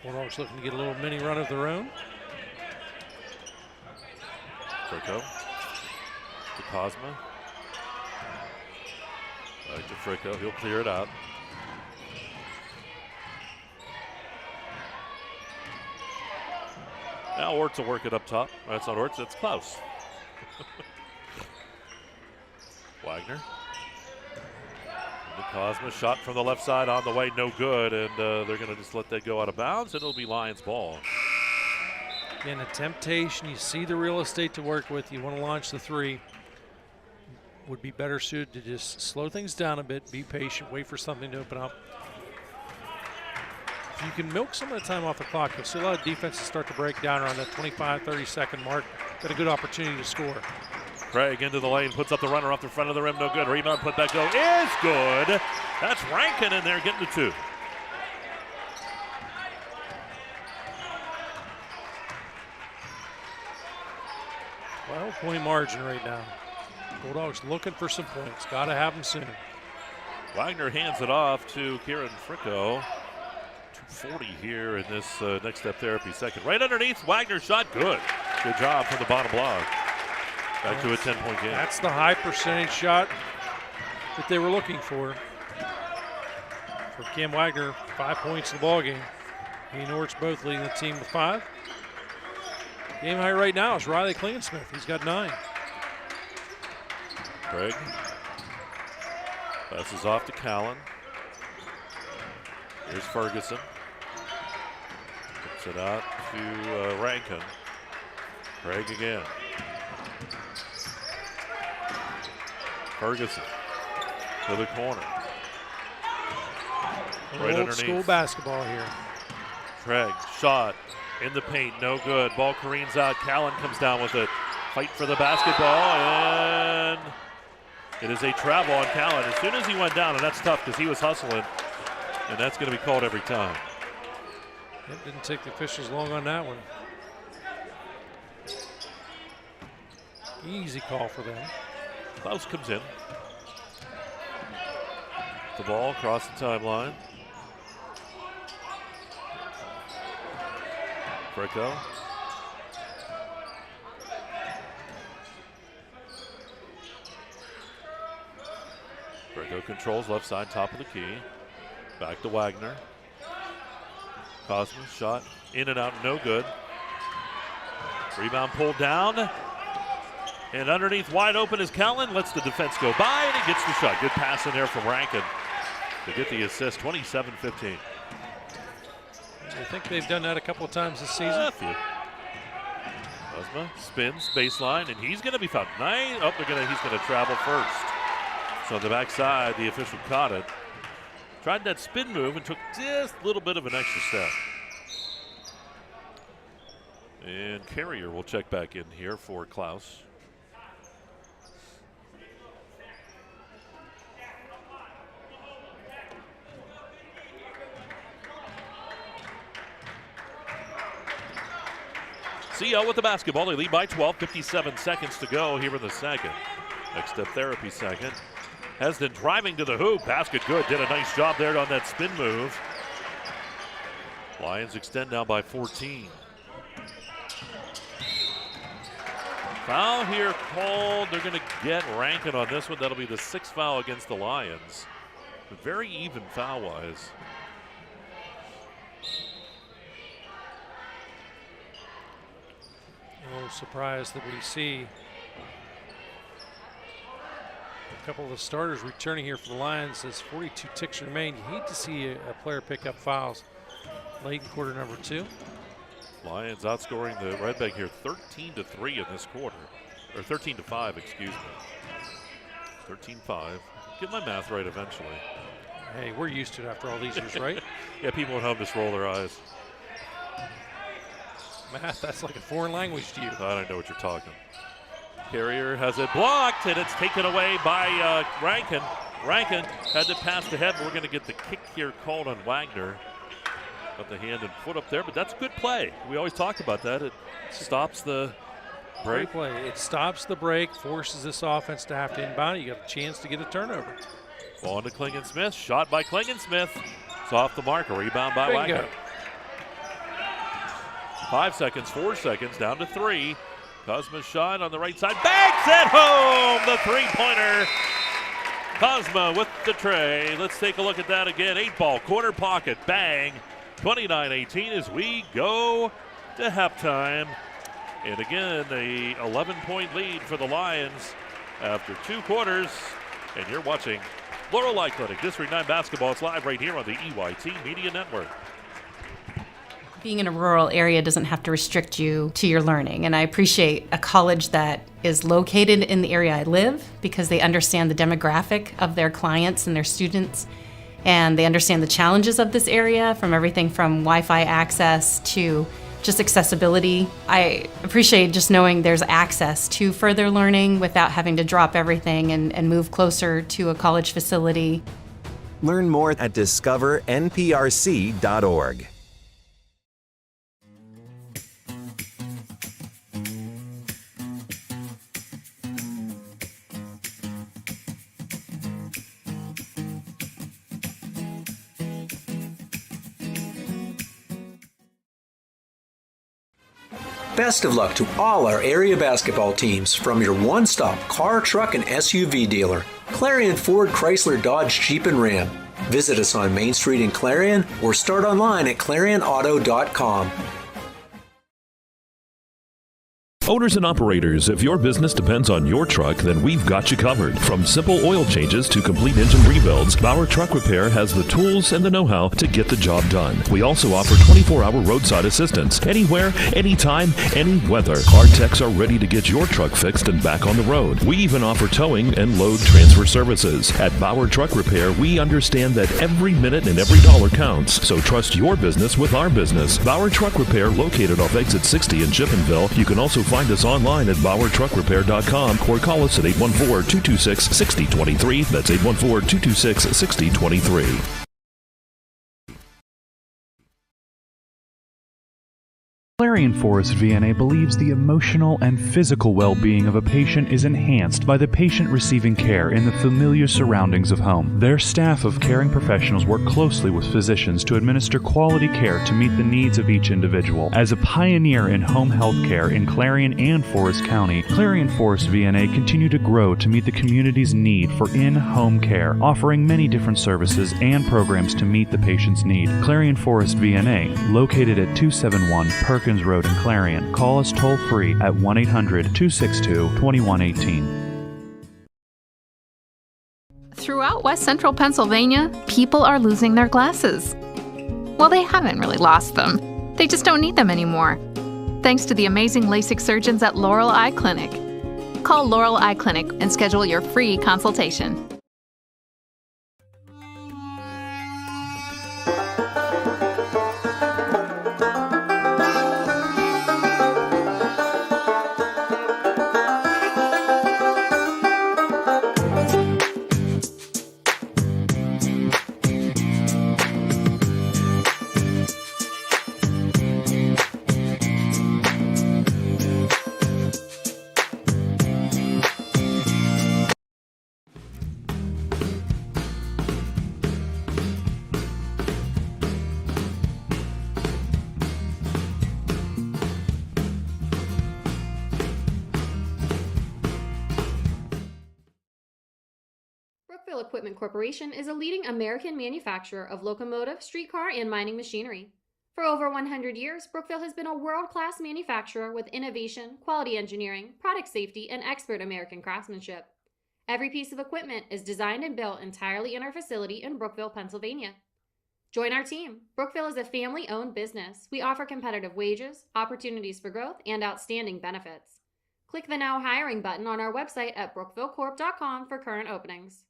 Bulldogs looking to get a little mini run of their own. Frico to Cosma. Back to Frico. He'll clear it out. Now Orts will work it up top. That's not Orts, that's Klaus. Wagner. The Cosma shot from the left side on the way, no good, and they're going to just let that go out of bounds, and it'll be Lions ball. Again, a temptation. You see the real estate to work with. You want to launch the three. Would be better suited to just slow things down a bit, be patient, wait for something to open up. If you can milk some of the time off the clock, you'll see a lot of defenses start to break down around that 25, 30-second mark. Got a good opportunity to score. Craig into the lane, puts up the runner off the front of the rim, no good. Rebound, put back, go is good. That's Rankin in there getting the 2. Point margin right now. Bulldogs looking for some points. Got to have them soon. Wagner hands it off to Kieran Frico. 2:40 here in this Next Step Therapy second. Right underneath, Wagner shot good. Good job from the bottom block. Back to a 10-point game. That's the high percentage shot that they were looking for Cam Wagner. 5 points in the ball game. He and Orts both leading the team with 5. Game high right now is Riley Klingensmith. He's got 9. Craig passes off to Callan. Here's Ferguson. Puts it out to Rankin. Craig again. Ferguson to the corner. Right old underneath. School basketball here. Craig, shot in the paint, no good. Ball careens out. Callan comes down with it. Fight for the basketball, and it is a travel on Callan. As soon as he went down, and that's tough because he was hustling, and that's going to be called every time. It didn't take the officials long on that one. Easy call for them. Klaus comes in. The ball across the timeline. Bricko. Bricko controls left side, top of the key. Back to Wagner. Cosmo shot in and out, no good. Rebound pulled down. And underneath wide open is Callan. Lets the defense go by, and he gets the shot. Good pass in there from Rankin to get the assist, 27-15. I think they've done that a couple of times this season. Cosma spins baseline, and he's going to be fouled. Nice. Oh, he's going to travel first. So on the backside, the official caught it. Tried that spin move and took just a little bit of an extra step. And Carrier will check back in here for Klaus. CO with the basketball. They lead by 12, 57 seconds to go here in the second. Next step therapy second. Hesden driving to the hoop. Basket good. Did a nice job there on that spin move. Lions extend now by 14. Foul here called. They're going to get Rankin on this one. That'll be the 6th foul against the Lions. But very even foul-wise. A little surprised that we see a couple of the starters returning here for the Lions as 42 ticks remain. You hate to see a player pick up fouls late in quarter number 2. Lions outscoring the Redbank here 13-3 in this quarter. Or 13-5, excuse me. 13-5. Get my math right eventually. Hey, we're used to it after all these years, right? Yeah, people at home just roll their eyes. Math, that's like a foreign language to you. I don't know what you're talking. Carrier has it blocked, and it's taken away by Rankin. Rankin had to pass the head. We're going to get the kick here called on Wagner. Got the hand and foot up there, but that's good play. We always talk about that. It stops the break. Great play. It stops the break, forces this offense to have to inbound. You got a chance to get a turnover. Ball to Klingensmith. Shot by Klingensmith. It's off the mark. A rebound by Bingo. Wagner. 5 seconds, 4 seconds, down to 3. Cosma's shot on the right side. Banks at home! The three-pointer. Cosma with the tray. Let's take a look at that again. 8-ball, corner pocket, bang. 29-18 as we go to halftime. And again, a 11-point lead for the Lions after 2 quarters. And you're watching Laurel Light Clinic District 9 basketball. It's live right here on the EYT Media Network. Being in a rural area doesn't have to restrict you to your learning. And I appreciate a college that is located in the area I live because they understand the demographic of their clients and their students. And they understand the challenges of this area, from everything from Wi-Fi access to just accessibility. I appreciate just knowing there's access to further learning without having to drop everything and move closer to a college facility. Learn more at discovernprc.org. Best of luck to all our area basketball teams from your one-stop car, truck, and SUV dealer, Clarion Ford, Chrysler, Dodge, Jeep, and Ram. Visit us on Main Street in Clarion or start online at ClarionAuto.com. Owners and operators, if your business depends on your truck, then we've got you covered. From simple oil changes to complete engine rebuilds, Bauer Truck Repair has the tools and the know-how to get the job done. We also offer 24-hour roadside assistance, anywhere, anytime, any weather. Our techs are ready to get your truck fixed and back on the road. We even offer towing and load transfer services. At Bauer Truck Repair, we understand that every minute and every dollar counts, so trust your business with our business. Bauer Truck Repair, located off exit 60 in Chippenville. You can also find us online at exploreClarion.com or call us at 814-226-6023. That's 814-226-6023. Clarion Forest VNA believes the emotional and physical well-being of a patient is enhanced by the patient receiving care in the familiar surroundings of home. Their staff of caring professionals work closely with physicians to administer quality care to meet the needs of each individual. As a pioneer in home health care in Clarion and Forest County, Clarion Forest VNA continue to grow to meet the community's need for in-home care, offering many different services and programs to meet the patient's need. Clarion Forest VNA, located at 271 Perkins Road in Clarion. Call us toll-free at 1-800-262-2118. Throughout West Central Pennsylvania, people are losing their glasses. Well, they haven't really lost them. They just don't need them anymore. Thanks to the amazing LASIK surgeons at Laurel Eye Clinic. Call Laurel Eye Clinic and schedule your free consultation. Equipment Corporation is a leading American manufacturer of locomotive, streetcar, and mining machinery. For over 100 years, Brookville has been a world-class manufacturer with innovation, quality engineering, product safety, and expert American craftsmanship. Every piece of equipment is designed and built entirely in our facility in Brookville, Pennsylvania. Join our team. Brookville is a family-owned business. We offer competitive wages, opportunities for growth, and outstanding benefits. Click the Now Hiring button on our website at brookvillecorp.com for current openings.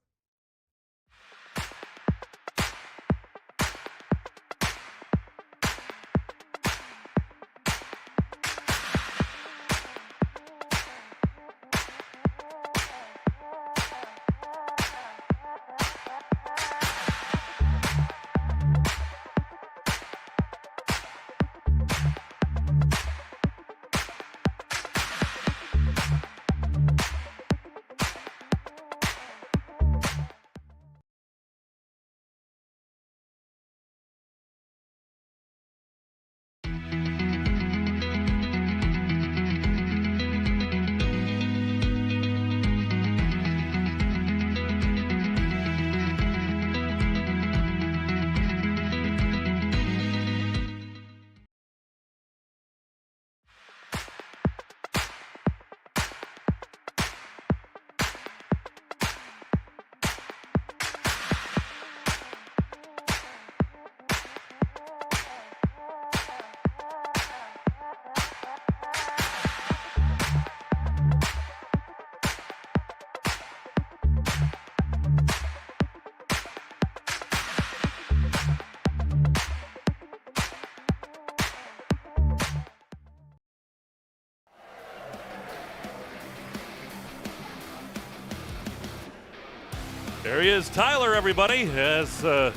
There he is, Tyler, everybody, as the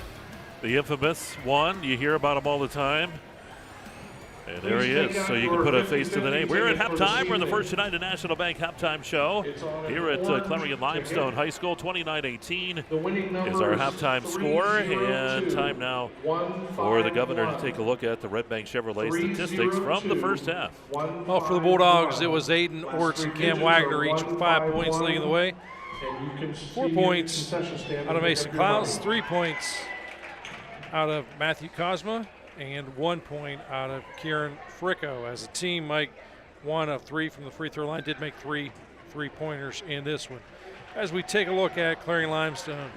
infamous one. You hear about him all the time. And there he is, so you can put a face to the name. We're at halftime. We're in the First United National Bank halftime show here at Clarion Limestone High School. 29-18 is our halftime score, and time now for the governor to take a look at the Redbank Chevrolet statistics from the first half. Well, for the Bulldogs, it was Aiden Orts and Cam Wagner, each with 5 points leading the way. 4 points out of Mason Clouds, 3 points out of Matthew Cosma, and 1 point out of Kieran Fricko. As a team, Mike, 1 of 3 from the free throw line, did make 3 3-pointers in this one. As we take a look at Clarion Limestone,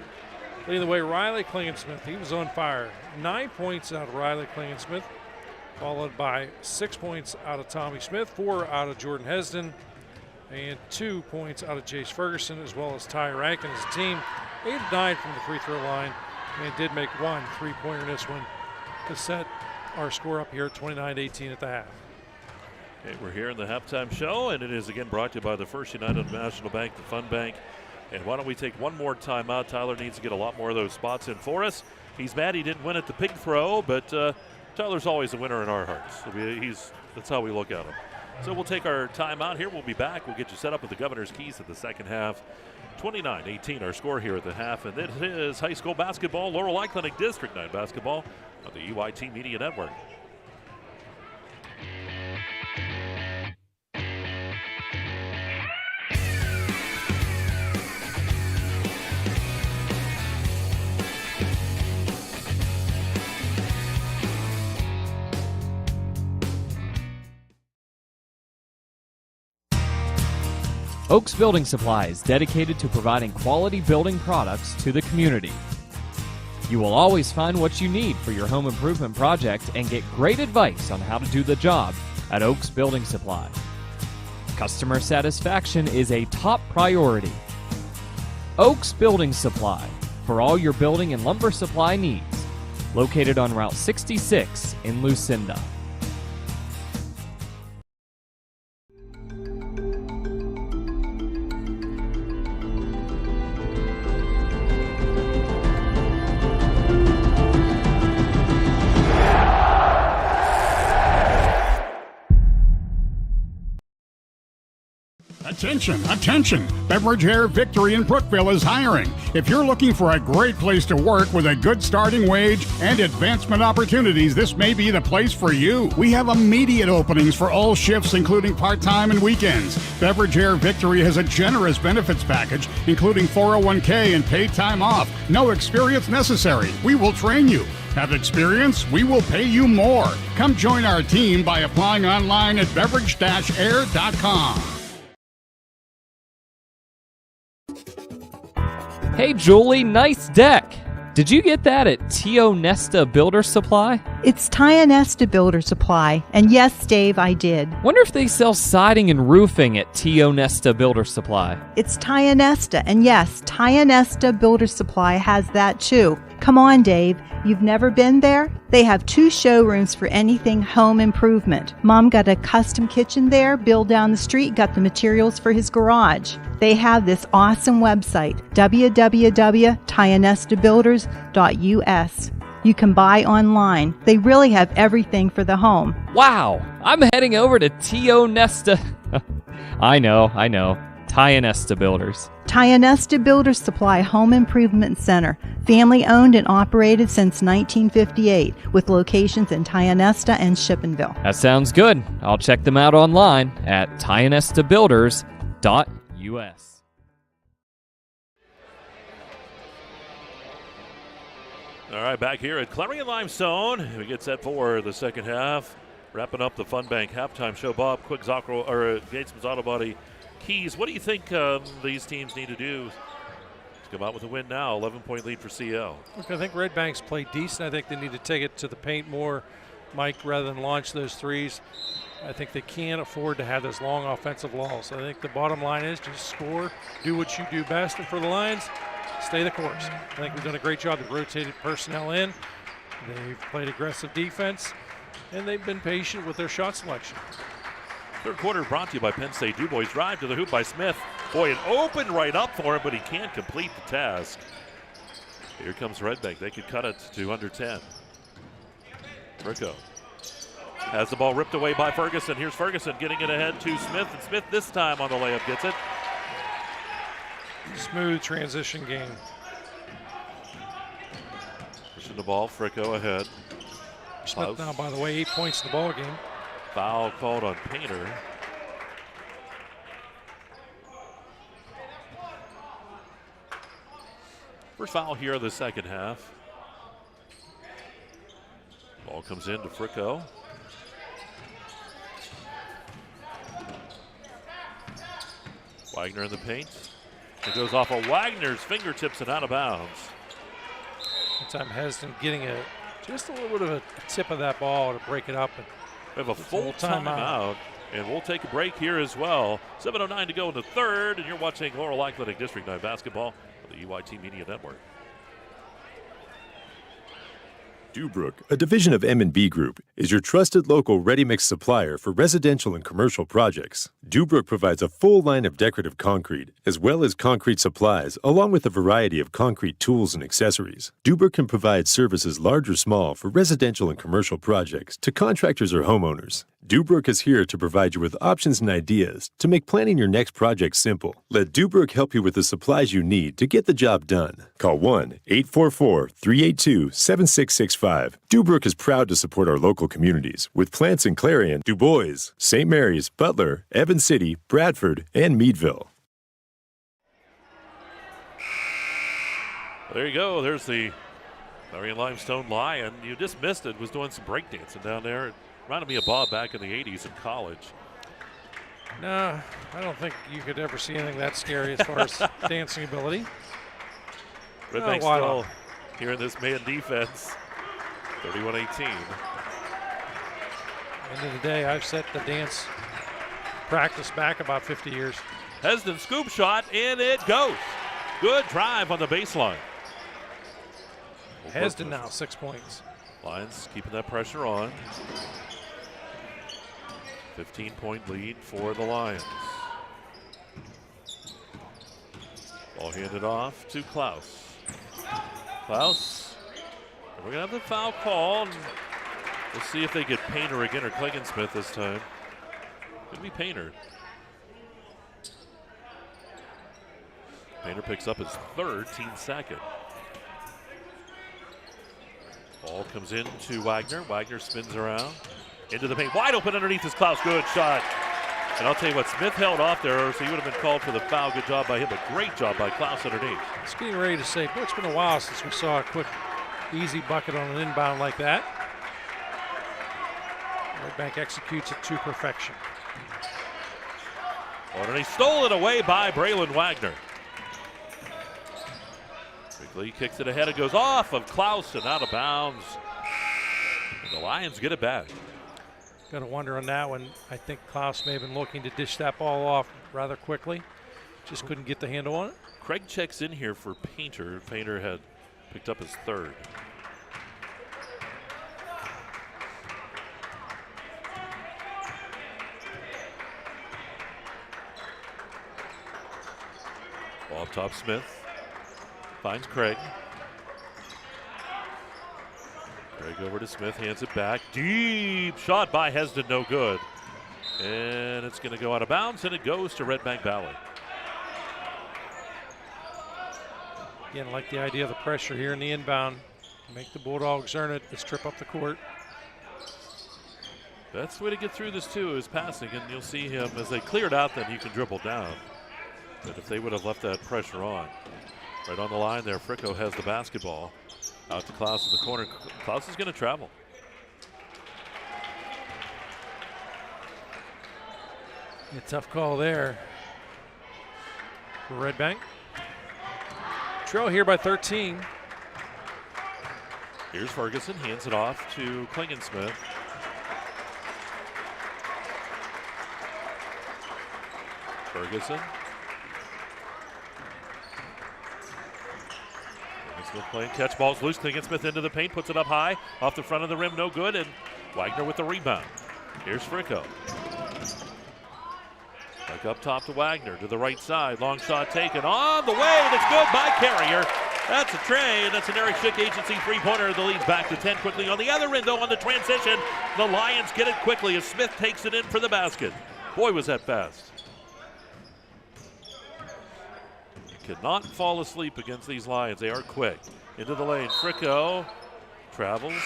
leading the way, Riley Klingensmith. He was on fire. 9 points out of Riley Klingensmith, followed by 6 points out of Tommy Smith, 4 out of Jordan Hesden, and 2 points out of Jace Ferguson, as well as Ty Rankin. As a team, 8 of 9 from the free throw line, and did make 1 3-pointer in this one to set our score up here at 29-18 at the half. Okay, we're here in the halftime show, and it is again brought to you by the First United National Bank, the Fund Bank. And why don't we take one more timeout? Tyler needs to get a lot more of those spots in for us. He's mad he didn't win at the pig throw, but Tyler's always a winner in our hearts. That's how we look at him. So we'll take our time out here. We'll be back. We'll get you set up with the Governor's Keys at the second half. 29-18 our score here at the half. And it is high school basketball, Laurel Eye Clinic District 9 basketball on the EYT Media Network. Oaks Building Supply is dedicated to providing quality building products to the community. You will always find what you need for your home improvement project and get great advice on how to do the job at Oaks Building Supply. Customer satisfaction is a top priority. Oaks Building Supply, for all your building and lumber supply needs. Located on Route 66 in Lucinda. Attention, attention! Beverage Air Victory in Brookville is hiring. If you're looking for a great place to work with a good starting wage and advancement opportunities, this may be the place for you. We have immediate openings for all shifts, including part-time and weekends. Beverage Air Victory has a generous benefits package, including 401k and paid time off. No experience necessary. We will train you. Have experience? We will pay you more. Come join our team by applying online at beverage-air.com. Hey Julie, nice deck! Did you get that at Tio Nesta Builder Supply? It's Tia Nesta Builder Supply, and yes, Dave, I did. Wonder if they sell siding and roofing at Tio Nesta Builder Supply. It's Tia Nesta, and yes, Tia Nesta Builder Supply has that too. Come on, Dave. You've never been there? They have 2 showrooms for anything home improvement. Mom got a custom kitchen there. Bill down the street got the materials for his garage. They have this awesome website, www.tianestabuilders.us. You can buy online. They really have everything for the home. Wow! I'm heading over to Tio Nesta. I know. Tia Nesta Builders. Tia Nesta Builder Supply Home Improvement Center. Family owned and operated since 1958 with locations in Tia Nesta and Shippenville. That sounds good. I'll check them out online at tianestabuilders.us. All right, back here at Clarion Limestone. We get set for the second half. Wrapping up the Fun Bank halftime show. Bob, quick Gatesman's Auto Body Keys. What do you think these teams need to do to come out with a win now? 11-point lead for CL. Look, I think Redbank's played decent. I think they need to take it to the paint more, Mike, rather than launch those threes. I think they can't afford to have those long offensive lulls. I think the bottom line is just score, do what you do best, and for the Lions, stay the course. I think we've done a great job. They've rotated personnel in. They've played aggressive defense, and they've been patient with their shot selection. Third quarter brought to you by Penn State. DuBois drive to the hoop by Smith. Boy, it opened right up for him, but he can't complete the task. Here comes Redbank. They could cut it to under 10. Rico has the ball ripped away by Ferguson. Here's Ferguson getting it ahead to Smith, and Smith this time on the layup gets it. Smooth transition game. Pushing the ball, Fricko ahead. Smith now, by the way, 8 points in the ball game. Foul called on Painter. First foul here of the second half. Ball comes in to Fricko. Wagner in the paint. It goes off of Wagner's fingertips and out of bounds. That time hesitant getting just a little bit of a tip of that ball to break it up. And we have a full timeout, and we'll take a break here as well. 7:09 to go in the third, and you're watching Laurel Eye Clinic District 9 basketball on the EYT Media Network. Dubrook, a division of M&B Group, is your trusted local ready-mix supplier for residential and commercial projects. Dubrook provides a full line of decorative concrete, as well as concrete supplies, along with a variety of concrete tools and accessories. Dubrook can provide services large or small for residential and commercial projects to contractors or homeowners. Dubrook is here to provide you with options and ideas to make planning your next project simple. Let Dubrook help you with the supplies you need to get the job done. Call 1-844-382-7665. Dubrook is proud to support our local communities with plants in Clarion, Du Bois, St. Mary's, Butler, Evans City, Bradford, and Meadville. There you go. There's the Clarion Limestone Lion. You just missed it. Was doing some breakdancing down there. It reminded me of Bob back in the 80s in college. No, I don't think you could ever see anything that scary as far as dancing ability. Redbank still here in this man defense. 31-18. End of the day, I've set the dance practice back about 50 years. Hesden scoop shot, and it goes. Good drive on the baseline. Hesden now 6 points. Lions keeping that pressure on. 15-point lead for the Lions. Ball handed off to Klaus. Klaus, we're going to have the foul call. And we'll see if they get Painter again or Klingensmith this time. Could be Painter. Painter picks up his third, team second. Ball comes in to Wagner. Wagner spins around. Into the paint. Wide open underneath is Klaus. Good shot. And I'll tell you what, Smith held off there, so he would have been called for the foul. Good job by him, but great job by Klaus underneath. It's getting ready to say, boy, it's been a while since we saw a quick, easy bucket on an inbound like that. Redbank executes it to perfection. And he stole it away by Braylon Wagner. Quickly kicks it ahead. It goes off of Klaus and out of bounds. And the Lions get it back. Got to wonder on that one. I think Klaus may have been looking to dish that ball off rather quickly. Just couldn't get the handle on it. Craig checks in here for Painter. Painter had picked up his third. Ball up top, Smith. Finds Craig. Craig over to Smith, hands it back. Deep shot by Hesden, no good. And it's going to go out of bounds, and it goes to Redbank Valley. Again, like the idea of the pressure here in the inbound. Make the Bulldogs earn it. Let's trip up the court. That's the way to get through this, too, is passing. And you'll see him, as they clear it out, then he can dribble down. But if they would have left that pressure on. Right on the line there, Fricko has the basketball. Out to Klaus in the corner. Klaus is going to travel. A tough call there for Redbank. Trail here by 13. Here's Ferguson, hands it off to Klingensmith. Ferguson. Smith playing catch balls loose. Klingensmith into the paint, puts it up high, off the front of the rim, no good, and Wagner with the rebound. Here's Fricko. Back up top to Wagner, to the right side, long shot taken on the way, that's good by Carrier. That's a tray, and that's an Eric Schick Agency three-pointer. The lead's back to 10 quickly. On the other end, though, on the transition, the Lions get it quickly as Smith takes it in for the basket. Boy, was that fast. Cannot fall asleep against these Lions. They are quick. Into the lane. Fricko travels.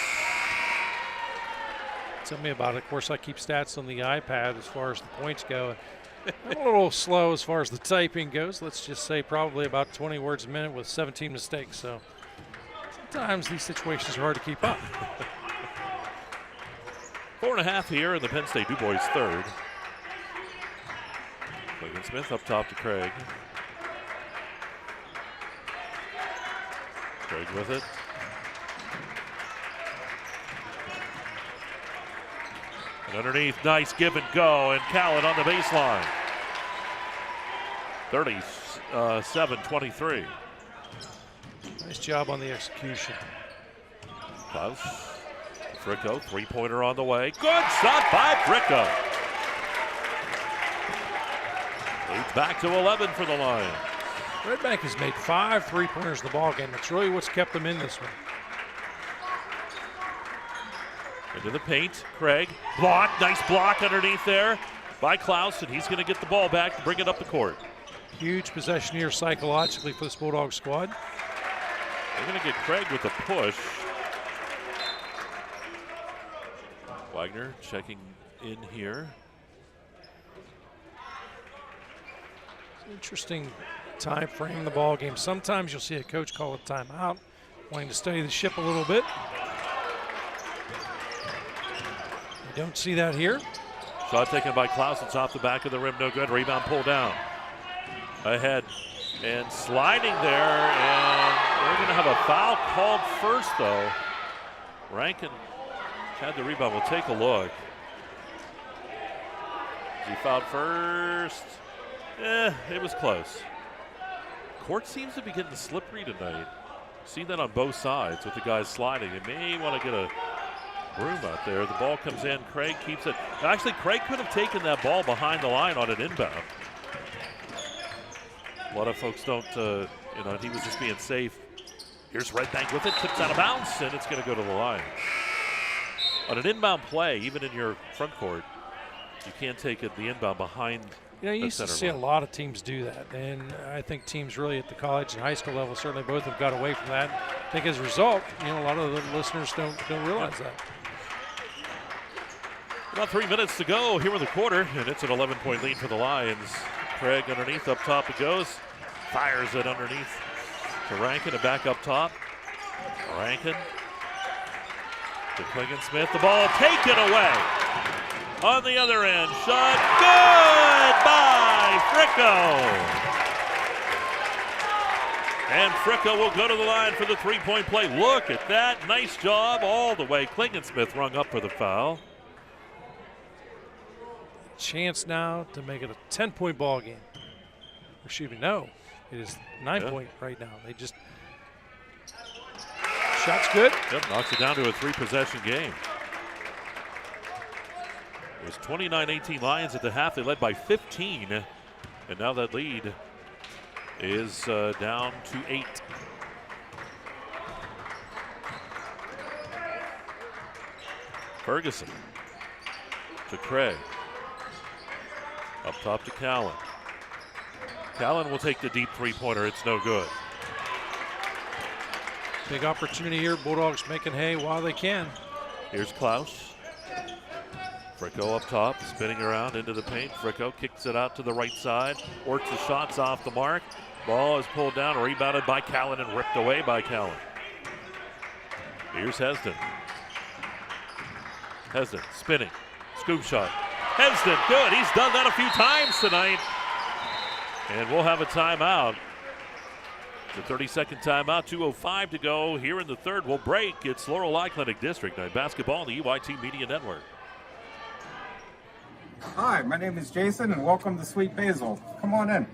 Tell me about it. Of course, I keep stats on the iPad as far as the points go. I'm a little slow as far as the typing goes. Let's just say probably about 20 words a minute with 17 mistakes. So sometimes these situations are hard to keep up. 4.5 here in the Penn State Du Bois third. Smith up top to Craig. Craig with it. And underneath, nice give and go, and Khaled on the baseline. 37-23. Nice job on the execution. Klaus. Fricko, three-pointer on the way. Good shot by Fricko. Leads back to 11 for the Lions. Redbank has made 5 3-pointers in the ballgame. That's really what's kept them in this one. Into the paint, Craig. Block, nice block underneath there by Klaus, and he's going to get the ball back to bring it up the court. Huge possession here psychologically for this Bulldog squad. They're going to get Craig with the push. Wagner checking in here. Interesting time frame in the ball game. Sometimes you'll see a coach call a timeout, wanting to study the ship a little bit. You don't see that here. Shot taken by Klaus. It's off the back of the rim. No good. Rebound pulled down. Ahead and sliding there. And we're going to have a foul called first, though. Rankin had the rebound. We'll take a look. He fouled first. It was close. Court seems to be getting slippery tonight. Seen that on both sides with the guys sliding. They may want to get a broom out there. The ball comes in. Craig keeps it. Actually, Craig could have taken that ball behind the line on an inbound. A lot of folks don't, he was just being safe. Here's Redbank with it. Tips out of bounds, and it's going to go to the line. On an inbound play, even in your front court, you can't take it the inbound behind. You used to see a lot of teams do that, and I think teams really at the college and high school level certainly both have got away from that. I think as a result, a lot of the listeners don't realize that. About 3 minutes to go here in the quarter, and it's an 11-point lead for the Lions. Craig underneath, up top it goes. Fires it underneath to Rankin, and back up top. Rankin to Klingon-Smith. The ball taken away. On the other end, shot good by Fricko. And Fricko will go to the line for the three-point play. Look at that, nice job all the way. Klingon-Smith rung up for the foul. Chance now to make it a 10-point ball game. Or excuse me, no, it is 9-point right now. They just, shot's good. Yep, knocks it down to a 3-possession game. It was 29-18 Lions at the half. They led by 15, and now that lead is down to 8. Ferguson to Craig. Up top to Callan. Callan will take the deep three-pointer. It's no good. Big opportunity here. Bulldogs making hay while they can. Here's Klaus. Fricko up top, spinning around into the paint. Fricko kicks it out to the right side. Works the shots off the mark. Ball is pulled down, rebounded by Callan, and ripped away by Callan. Here's Hesden. Hesden spinning. Scoop shot. Hesden, good. He's done that a few times tonight. And we'll have a timeout. The 30-second timeout, 2:05 to go here in the third. We'll break. It's Laurel Eye Clinic District Night Basketball on the UIT Media Network. Hi, my name is Jason, and welcome to Sweet Basil. Come on in.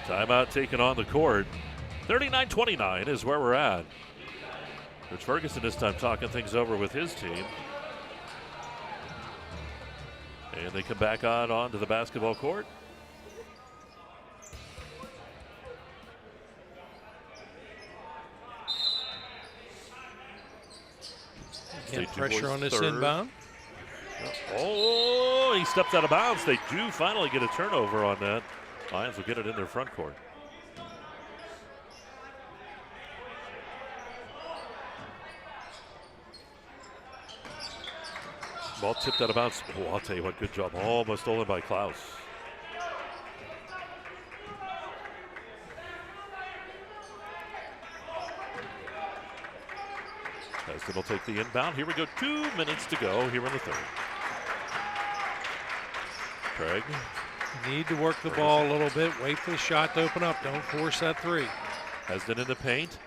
Timeout taken on the court. 39-29 is where we're at. Rich Ferguson this time talking things over with his team. And they come back onto the basketball court. Get pressure on this inbound. Oh, he steps out of bounds. They do finally get a turnover on that. Lions will get it in their front court. Ball tipped out of bounds. Oh, I'll tell you what, good job. Almost stolen by Klaus. Heston will take the inbound. Here we go. 2 minutes to go here in the third. Craig. You need to work the ball a little bit. Wait for the shot to open up. Don't force that three. Hesden in the paint.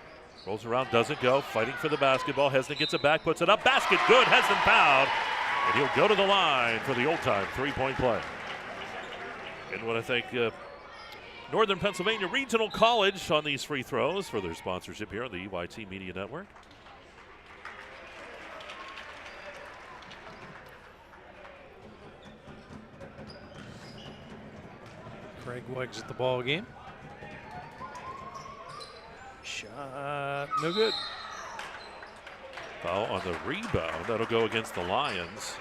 Rolls around, doesn't go. Fighting for the basketball. Hesden gets it back, puts it up. Basket good. Hesden fouled. And he'll go to the line for the old-time three-point play. And what I think Northern Pennsylvania Regional College on these free throws for their sponsorship here on the EYT Media Network. Craig Weggs at the ball game. Shot, no good. Foul on the rebound. That'll go against the Lions.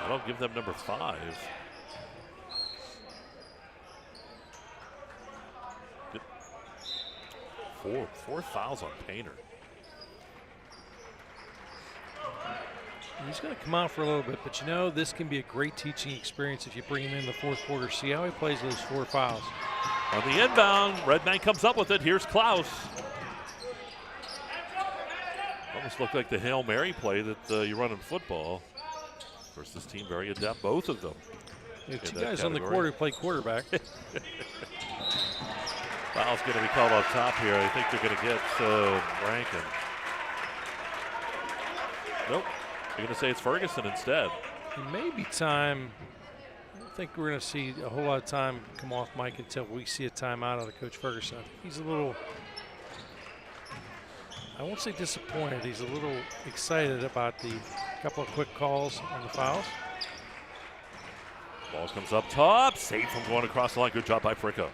That'll give them number 5. Good. Four fouls on Painter. He's going to come out for a little bit, but you know, this can be a great teaching experience if you bring him in the fourth quarter. See how he plays those 4 fouls. On the inbound, Redbank comes up with it. Here's Klaus. Almost looked like the Hail Mary play that you run in football. Of course, this team very adept, both of them. Yeah, 2 guys on the court who play quarterback. Foul's going to be called up top here. I think they're going to get Rankin. Nope. They're going to say it's Ferguson instead. It may be time. I don't think we're going to see a whole lot of time come off Mike until we see a timeout out of Coach Ferguson. I think he's a little, I won't say disappointed, he's a little excited about the couple of quick calls on the fouls. Ball comes up top, safe from going across the line. Good job by Fricko.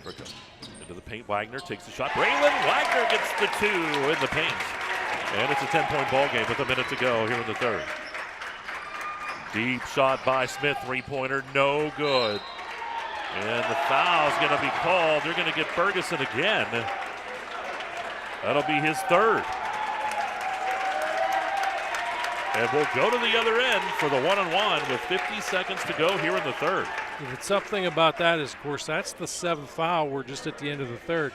Fricko into the paint. Wagner takes the shot. Braylon Wagner gets the 2 in the paint. And it's a 10-point ball game with a minute to go here in the third. Deep shot by Smith, 3-pointer, no good. And the foul's going to be called. They're going to get Ferguson again. That'll be his 3rd. And we'll go to the other end for the one-on-one with 50 seconds to go here in the third. The tough thing about that is, of course, that's the 7th foul. We're just at the end of the third.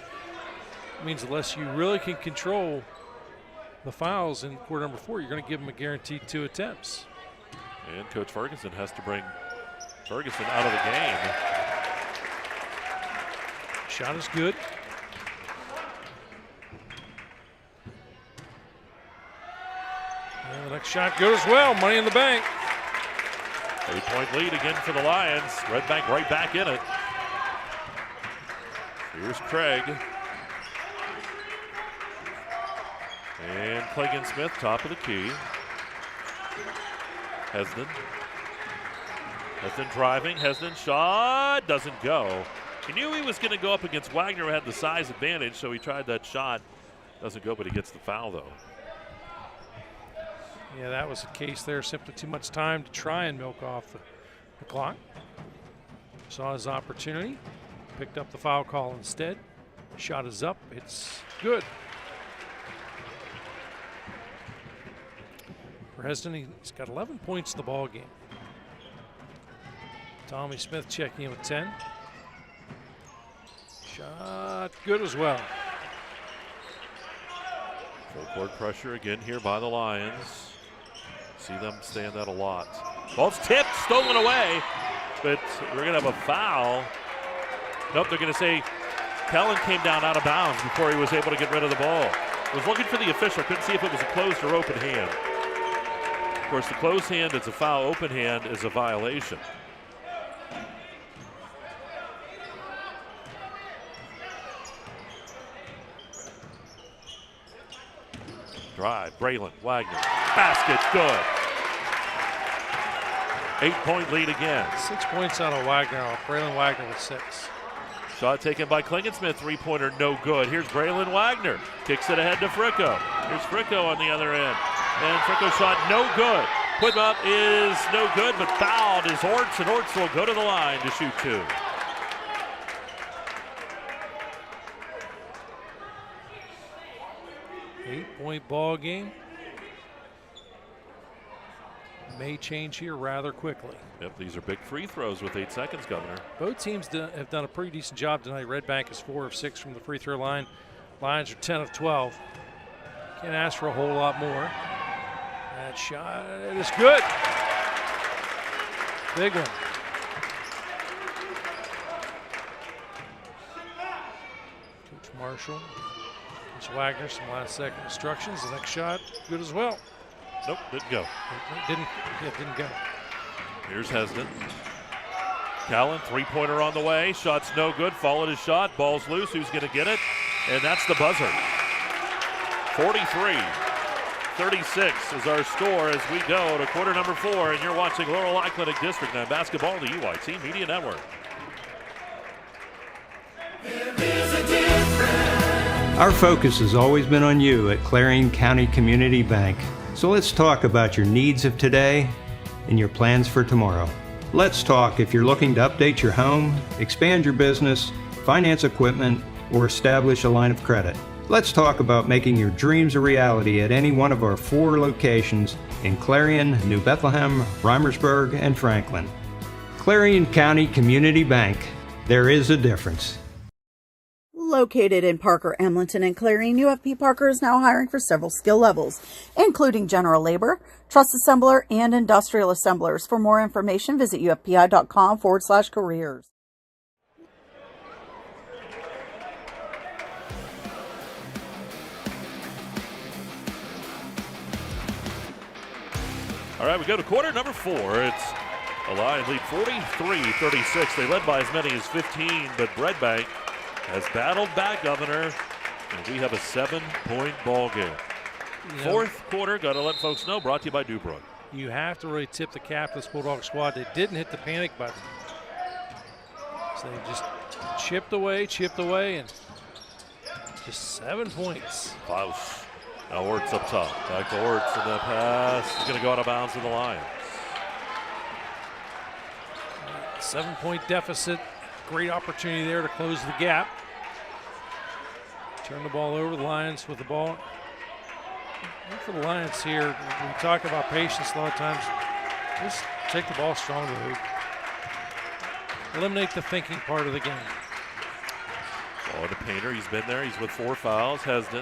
It means unless you really can control the fouls in quarter number 4, you're going to give them a guaranteed 2 attempts. And Coach Ferguson has to bring Ferguson out of the game. Shot is good. And the next shot good as well. Money in the bank. 8-point lead again for the Lions. Redbank right back in it. Here's Craig. And Clayton Smith, top of the key. Hesden driving. Hesden shot. Doesn't go. He knew he was going to go up against Wagner, who had the size advantage, so he tried that shot. Doesn't go, but he gets the foul, though. Yeah, that was the case there. Simply too much time to try and milk off the clock. Saw his opportunity. Picked up the foul call instead. Shot is up. It's good. For Hesden, he's got 11 points in the ball game. Tommy Smith checking in with 10. Shot good as well. Full court pressure again here by the Lions. See them stand that a lot. Ball's tipped, stolen away, but we're going to have a foul. Nope, they're going to say Kellen came down out of bounds before he was able to get rid of the ball. Was looking for the official, couldn't see if it was a closed or open hand. Of course, the closed hand is a foul, open hand is a violation. Drive, Braylon, Wagner, basket, good. 8-point lead again. 6 points out of Wagner. Braylon Wagner with 6. Shot taken by Klingensmith, 3-pointer, no good. Here's Braylon Wagner, kicks it ahead to Fricko. Here's Fricko on the other end. And Fricko shot no good. Put up is no good, but fouled is Orts, and Orts will go to the line to shoot 2. Eight-point ball game. May change here rather quickly. Yep, these are big free throws with 8 seconds, Governor. Both teams have done a pretty decent job tonight. Redbank is 4 of 6 from the free throw line. Lions are 10 of 12. Can't ask for a whole lot more. That shot is good. Big one. Marshall. It's Wagner, some last second instructions. The next shot, good as well. Nope, didn't go. Didn't go. Here's Hesden. Callan, three-pointer on the way. Shot's no good. Followed his shot. Ball's loose. Who's going to get it? And that's the buzzer. 43-36 is our score as we go to quarter number 4. And you're watching Laurel Clinic District 9 basketball on the UIT Media Network. Our focus has always been on you at Clarion County Community Bank. So let's talk about your needs of today and your plans for tomorrow. Let's talk if you're looking to update your home, expand your business, finance equipment, or establish a line of credit. Let's talk about making your dreams a reality at any one of our 4 locations in Clarion, New Bethlehem, Reimersburg, and Franklin. Clarion County Community Bank. There is a difference. Located in Parker, Emlenton, and Clarion, UFP Parker is now hiring for several skill levels, including general labor, truss assembler, and industrial assemblers. For more information, visit ufpi.com/careers. All right, we go to quarter number 4. It's a Lion lead 43-36. They led by as many as 15, but Redbank has battled back, Governor, and we have a 7-point ball game. Fourth quarter, got to let folks know, brought to you by Dubrook. You have to really tip the cap to this Bulldog squad. They didn't hit the panic button. So they just chipped away, and just 7 points. Klaus. Now Orts up top. Back to Orts, and the pass is going to go out of bounds to the Lions. 7-point deficit. Great opportunity there to close the gap. Turn the ball over. The Lions with the ball. Look for the Lions here. We talk about patience a lot of times. Just take the ball strong to the hoop. Eliminate the thinking part of the game. Ball to Painter. He's been there. He's with 4 fouls. Hesden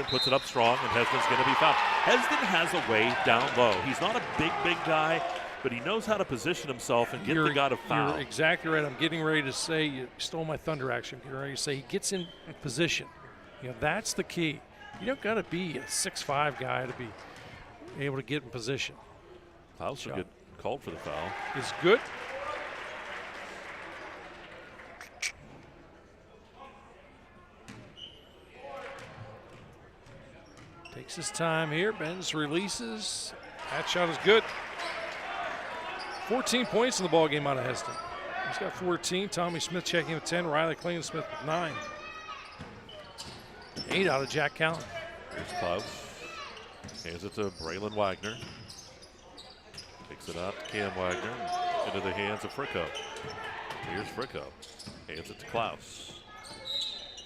puts it up strong, and Hesden's going to be fouled. Hesden has a way down low. He's not a big guy, but he knows how to position himself and get the guy to foul. You're exactly right. I'm getting ready to say, you stole my thunder action. I'm getting ready to say he gets in position. That's the key. You don't got to be a 6'5" guy to be able to get in position. Klaus should get called for the foul. Is good. Takes his time here. Bends, releases. That shot is good. 14 points in the ball game out of Heston. He's got 14. Tommy Smith checking with 10. Riley Klingensmith with 9. 8 out of Jack Callan. Here's Klaus. Hands it to Braylon Wagner. Takes it out to Cam Wagner. Into the hands of Fricko. Here's Fricko. Hands it to Klaus.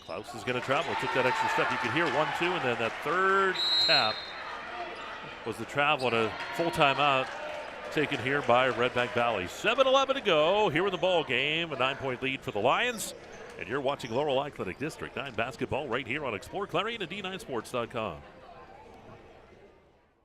Klaus is going to travel. Took that extra step. You could hear 1-2, and then that third tap was the travel and a full timeout taken here by Redbank Valley. 7:11 to go here in the ball game. A 9-point lead for the Lions. And you're watching Laurel Clinic District 9 basketball right here on exploreClarion and D9sports.com.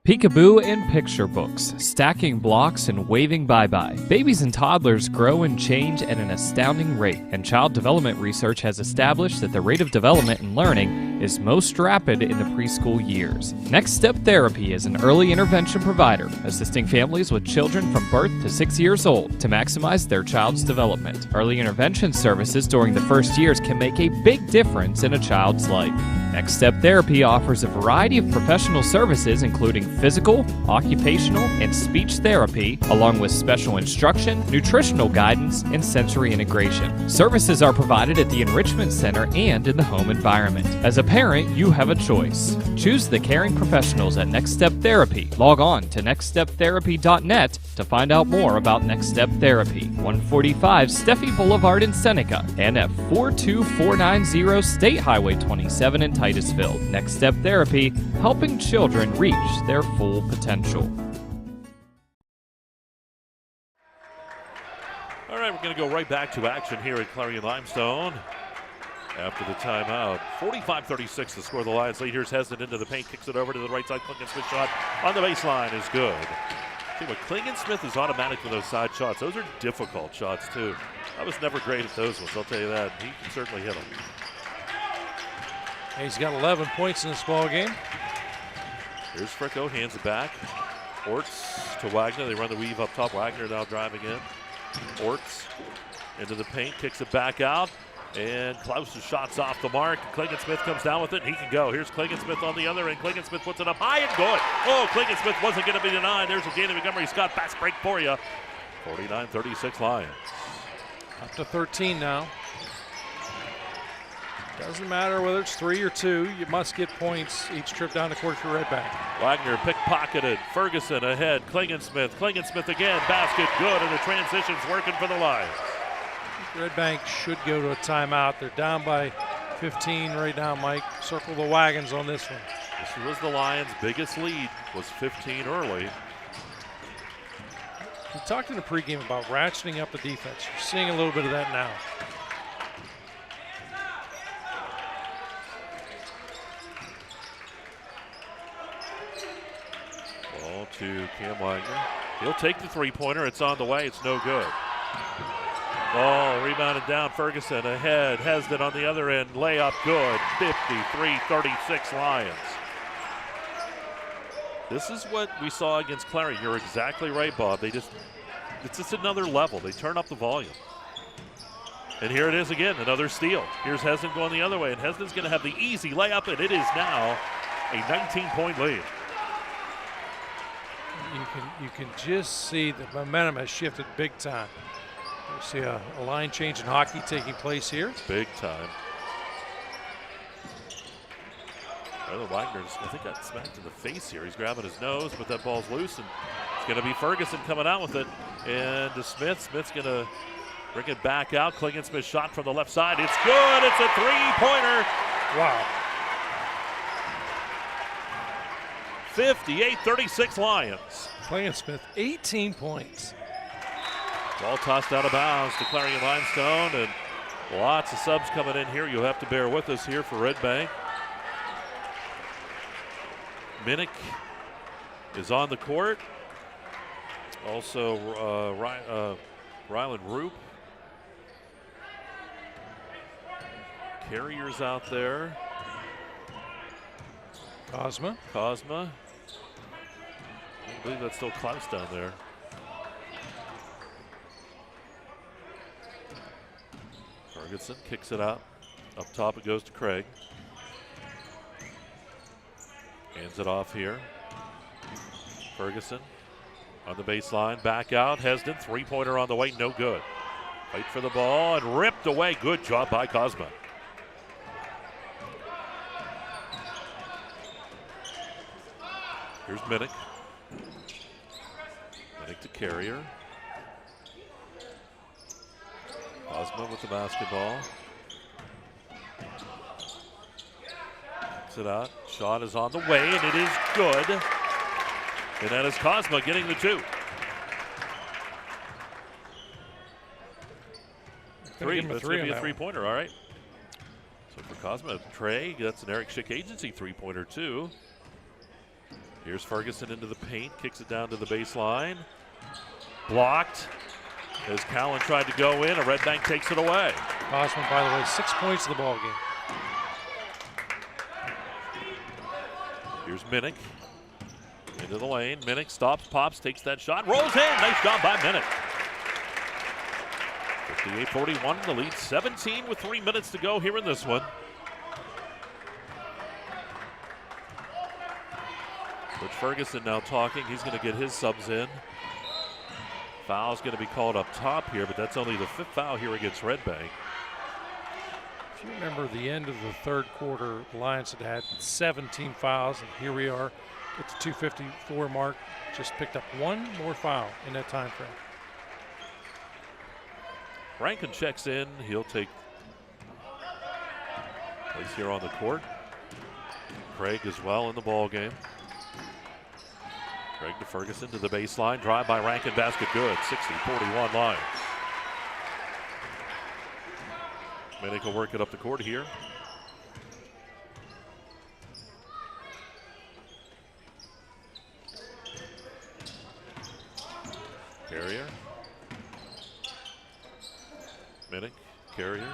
Peekaboo and picture books, stacking blocks and waving bye-bye. Babies and toddlers grow and change at an astounding rate, and child development research has established that the rate of development and learning is most rapid in the preschool years. Next Step Therapy is an early intervention provider, assisting families with children from birth to 6 years old to maximize their child's development. Early intervention services during the first years can make a big difference in a child's life. Next Step Therapy offers a variety of professional services, including physical, occupational, and speech therapy, along with special instruction, nutritional guidance, and sensory integration. Services are provided at the Enrichment Center and in the home environment. As a parent, you have a choice. Choose the caring professionals at Next Step Therapy. Log on to nextsteptherapy.net to find out more about Next Step Therapy. 145 Steffi Boulevard in Seneca and at 42490 State Highway 27 in Titusville. Next Step Therapy, helping children reach their full potential. All right, we're going to go right back to action here at Clarion Limestone after the timeout. 45-36 to score. The Lions lead. Here's Hesden into the paint, kicks it over to the right side. Klingensmith shot on the baseline is good. See what Klingensmith is automatic with those side shots. Those are difficult shots too. I was never great at those ones, I'll tell you that. He can certainly hit them. He's got 11 points in this ball game. Here's Fricko, hands it back. Orts to Wagner. They run the weave up top. Wagner now driving in. Orts into the paint, kicks it back out. And Klaus's shot's off the mark. Klingensmith comes down with it, and he can go. Here's Klingensmith on the other end. Klingensmith puts it up high and good. Oh, Klingensmith wasn't going to be denied. There's a gain of Montgomery. Scott, fast break for you. 49-36 Lions. Up to 13 now. Doesn't matter whether it's 3 or 2. You must get points each trip down the court for Redbank. Wagner pickpocketed. Ferguson ahead. Klingensmith. Klingensmith again. Basket good, and the transition's working for the Lions. Redbank should go to a timeout. They're down by 15 right now, Mike. Circle the wagons on this one. This was the Lions' biggest lead, was 15 early. We talked in the pregame about ratcheting up the defense. You're seeing a little bit of that now. Ball to Cam Wagner. He'll take the three-pointer. It's on the way. It's no good. Ball rebounded down. Ferguson ahead. Hesden on the other end. Layup good. 53-36 Lions. This is what we saw against Clarion. You're exactly right, Bob. It's just another level. They turn up the volume. And here it is again, another steal. Here's Hesden going the other way, and Hesden's going to have the easy layup, and it is now a 19-point lead. You can just see the momentum has shifted big time. You see a line change in hockey taking place here. Big time. Wagner's, I think, got smacked in the face here. He's grabbing his nose, but that ball's loose, and it's going to be Ferguson coming out with it. And to Smith. Smith's going to bring it back out. Klingensmith shot from the left side. It's good. It's a three-pointer. Wow. 58-36 Lions. Klingensmith, 18 points. Ball tossed out of bounds to Clarion Limestone, and lots of subs coming in here. You'll have to bear with us here for Redbank. Minnick is on the court. Also, Ryland Roop. Carrier's out there. Cosma. I believe that's still Klaus down there. Ferguson kicks it out. Up top it goes to Craig. Hands it off here. Ferguson on the baseline, back out. Hesden, three-pointer on the way, no good. Fight for the ball and ripped away. Good job by Cosma. Here's Minnick. Minnick to Carrier. Cosma with the basketball. Kicks it out. Shot is on the way, and it is good. And that is Cosma getting the two. Three, but it's going to be a three-pointer, all right. So for Cosma, Trey, that's an Eric Schick Agency three-pointer too. Here's Ferguson into the paint, kicks it down to the baseline. Blocked as Cowan tried to go in. A Redbank takes it away. Cosma, by the way, 6 points of the ball game. Here's Minnick into the lane. Minnick stops, pops, takes that shot, rolls in. Nice job by Minnick. 58-41, the lead 17 with 3 minutes to go here in this one. Coach Ferguson now talking. He's going to get his subs in. Foul's going to be called up top here, but that's only the 5th foul here against Redbank. If you remember the end of the third quarter, the Lions had 17 fouls, and here we are at the 2:54 mark. Just picked up one more foul in that time frame. Rankin checks in. He'll take place here on the court. Craig as well in the ball game. Craig to Ferguson to the baseline. Drive by Rankin, basket good. 60-41 Lions. Minnick will work it up the court here. Carrier. Minnick, Carrier.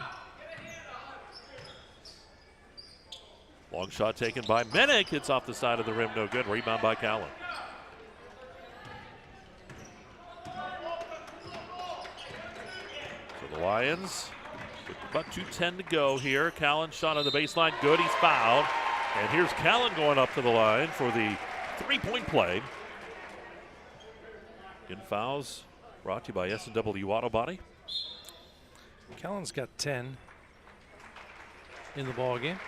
Long shot taken by Minnick. It's off the side of the rim, no good. Rebound by Callan. So the Lions, with about 2:10 to go here. Callan shot on the baseline, good. He's fouled. And here's Callan going up to the line for the three-point play. Again, fouls brought to you by S&W Auto Body. Callan's got 10 in the ball game.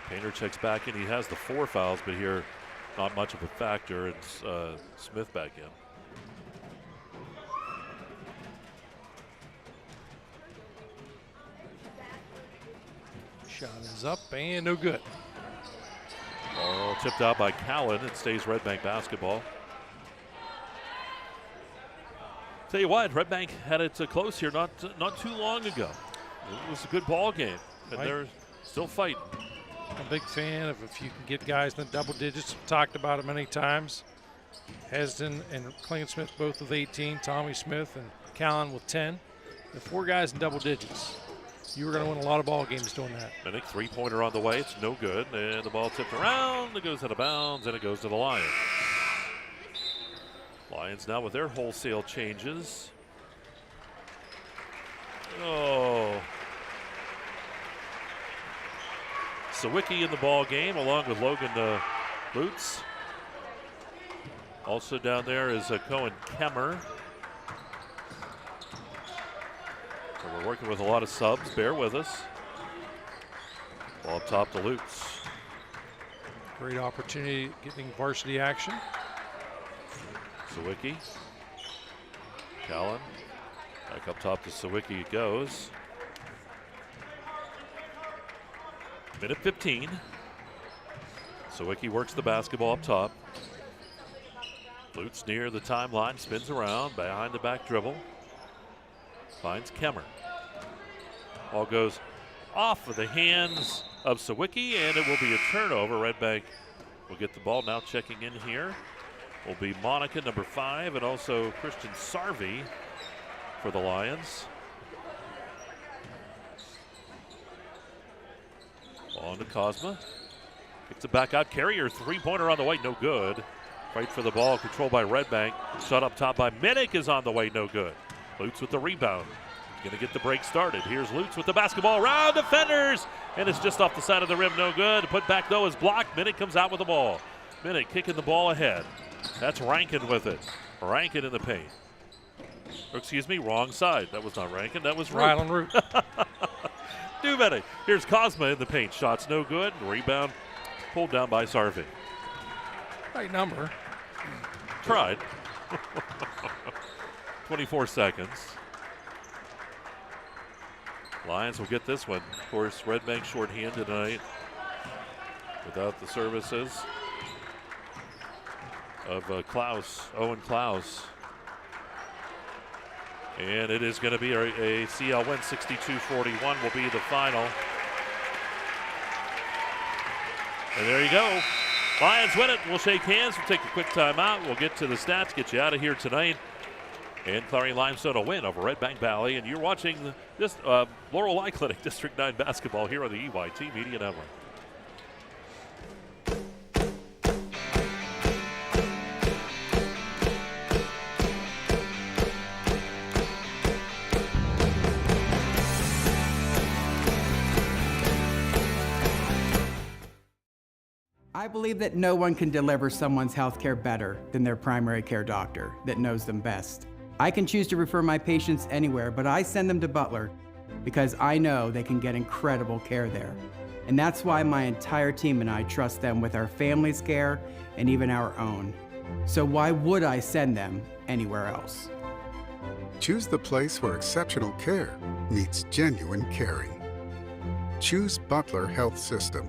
Painter checks back in. He has the 4 fouls, but here not much of a factor. It's Smith back in. Shot is up and no good. Ball tipped out by Callan. It stays Redbank basketball. Tell you what, Redbank had it close here not too long ago. It was a good ball game, and they're still fighting. I'm a big fan of if you can get guys in the double digits. We've talked about it many times. Hesden and Clayton Smith both with 18. Tommy Smith and Callan with 10. The 4 guys in double digits. You were going to win a lot of ball games doing that. Minnick, three-pointer on the way. It's no good. And the ball tipped around. It goes out of bounds, and it goes to the Lions. Lions now with their wholesale changes. Oh. Sawicki in the ball game along with Logan Lutz. Also down there is Cohen Kemmer. So we're working with a lot of subs. Bear with us. Ball up top to Lutz. Great opportunity getting varsity action. Sawicki. Callan. Back up top to Sawicki it goes. Minute 15. Sawicki works the basketball up top. Lutz near the timeline, spins around, behind the back dribble. Finds Kemmer. Ball goes off of the hands of Sawicki, and it will be a turnover. Redbank will get the ball. Now checking in here will be Monica, number 5, and also Christian Sarvey for the Lions. Ball on to Cosma. Kicks it back out. Carrier three-pointer on the way, no good. Fight for the ball, controlled by Redbank. Shot up top by Minnick is on the way, no good. Lutz with the rebound. He's going to get the break started. Here's Lutz with the basketball around defenders, and it's just off the side of the rim, no good. Put back though is blocked. Minnick comes out with the ball. Minnick kicking the ball ahead. That's Rankin with it. Rankin in the paint. Or, excuse me, wrong side. That was not Rankin, that was Root. Rylan Root. Do better. Here's Cosma in the paint. Shots no good. Rebound pulled down by Sarvey. Right number. Tried. 24 seconds. Lions will get this one. Of course, Redbank shorthanded tonight without the services of Owen Klaus. And it is going to be a CL win. 62-41 will be the final. And there you go. Lions win it. We'll shake hands. We'll take a quick timeout. We'll get to the stats, get you out of here tonight. And Clarion Limestone a win over Redbank Valley. And you're watching this Laurel I Clinic District 9 basketball here on the EYT Media Network. I believe that no one can deliver someone's health care better than their primary care doctor that knows them best. I can choose to refer my patients anywhere, but I send them to Butler because I know they can get incredible care there. And that's why my entire team and I trust them with our family's care and even our own. So why would I send them anywhere else? Choose the place where exceptional care meets genuine caring. Choose Butler Health System.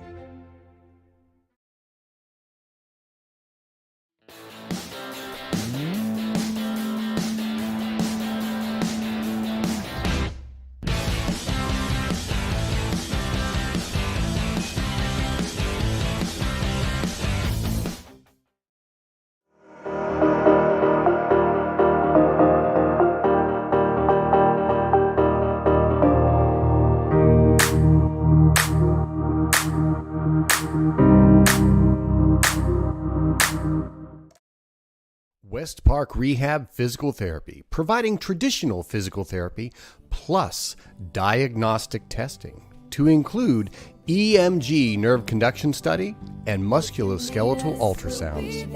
West Park Rehab Physical Therapy, providing traditional physical therapy plus diagnostic testing to include EMG nerve conduction study and musculoskeletal ultrasounds.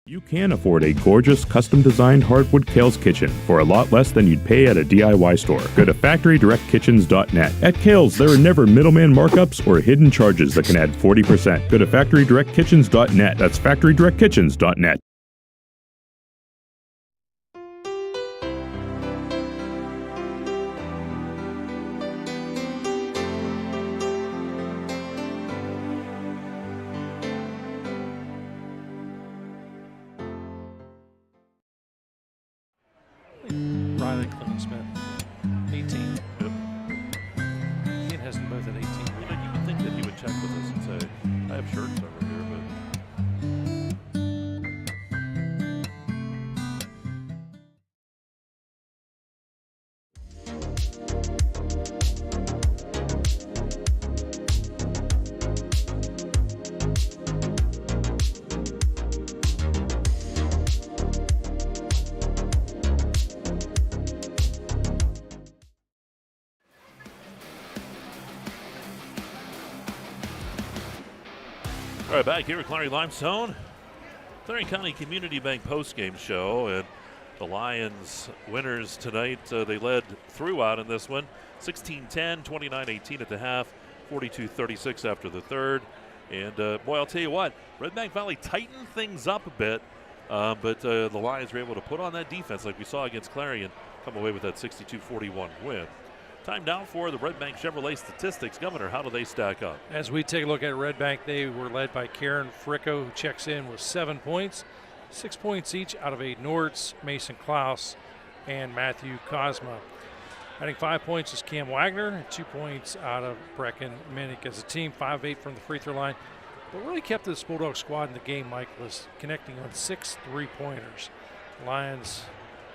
You can afford a gorgeous, custom-designed hardwood Kale's Kitchen for a lot less than you'd pay at a DIY store. Go to FactoryDirectKitchens.net. At Kale's, there are never middleman markups or hidden charges that can add 40%. Go to FactoryDirectKitchens.net. That's FactoryDirectKitchens.net. Riley Smith, 18. Yep. He and Heston both at 18. You would think that he would check with us and say, I have shirts over here, but... All right, back here at Clarion Limestone, Clarion County Community Bank postgame show, and the Lions winners tonight. They led throughout in this one, 16-10, 29-18 at the half, 42-36 after the third. And boy, I'll tell you what, Redbank Valley tightened things up a bit, but the Lions were able to put on that defense like we saw against Clarion, come away with that 62-41 win. Time now for the Redbank Chevrolet statistics. Governor, how do they stack up? As we take a look at Redbank, they were led by Karen Fricko, who checks in with 7 points. 6 points each out of Aiden Nortz, Mason Klaus, and Matthew Cosma. Adding 5 points is Cam Wagner, and 2 points out of Brecken Minnick. As a team, 5 of 8 from the free throw line. What really kept this Bulldog squad in the game, Mike, was connecting on 6 3-pointers. Lions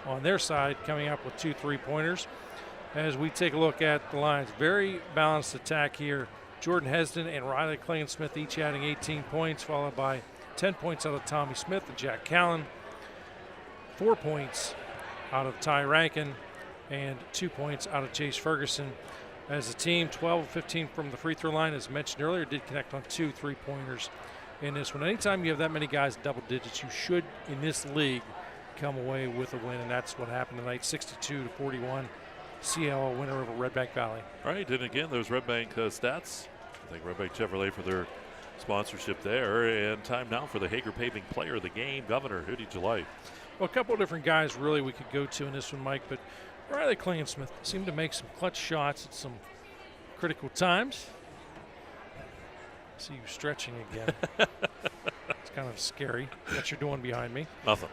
on their side coming up with 2 3-pointers. As we take a look at the Lions, very balanced attack here. Jordan Hesden and Riley Klingensmith each adding 18 points, followed by 10 points out of Tommy Smith and Jack Callan, 4 points out of Ty Rankin, and 2 points out of Chase Ferguson. As a team, 12 of 15 from the free throw line, as mentioned earlier, did connect on 2 3-pointers in this one. Anytime you have that many guys in double digits, you should, in this league, come away with a win, and that's what happened tonight, 62-41. CLO winner over Redbank Valley. All right, and again, those Redbank stats. I think Redbank Chevrolet for their sponsorship there. And time now for the Hager Paving Player of the Game. Governor, who did you like? Well, a couple of different guys really we could go to in this one, Mike, but Riley Klingensmith seemed to make some clutch shots at some critical times. I see you stretching again. It's kind of scary what you're doing behind me. Nothing.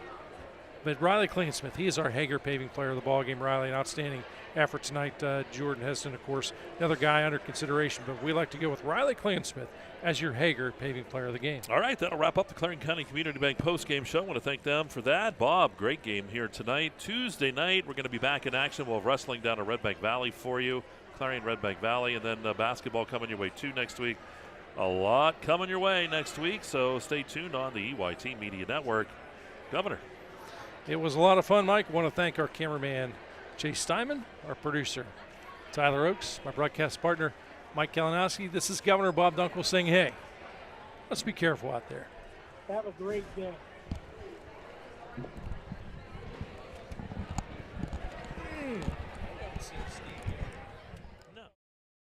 But Riley Klingensmith, he is our Hager Paving Player of the ball game. Riley, an outstanding effort tonight. Jordan Heston, of course, another guy under consideration, but we like to go with Riley Klingensmith as your Hager Paving Player of the game. All right, that'll wrap up the Clarion County Community Bank post-game show. I want to thank them for that. Bob, great game here tonight. Tuesday night, we're going to be back in action. We'll have wrestling down at Redbank Valley for you. Clarion Redbank Valley, and then basketball coming your way too next week. A lot coming your way next week, so stay tuned on the EYT Media Network. Governor. It was a lot of fun, Mike. I want to thank our cameraman, Jay Steinman, our producer, Tyler Oakes, my broadcast partner, Mike Kalinowski. This is Governor Bob Dunkle saying, hey, let's be careful out there. Have a great day.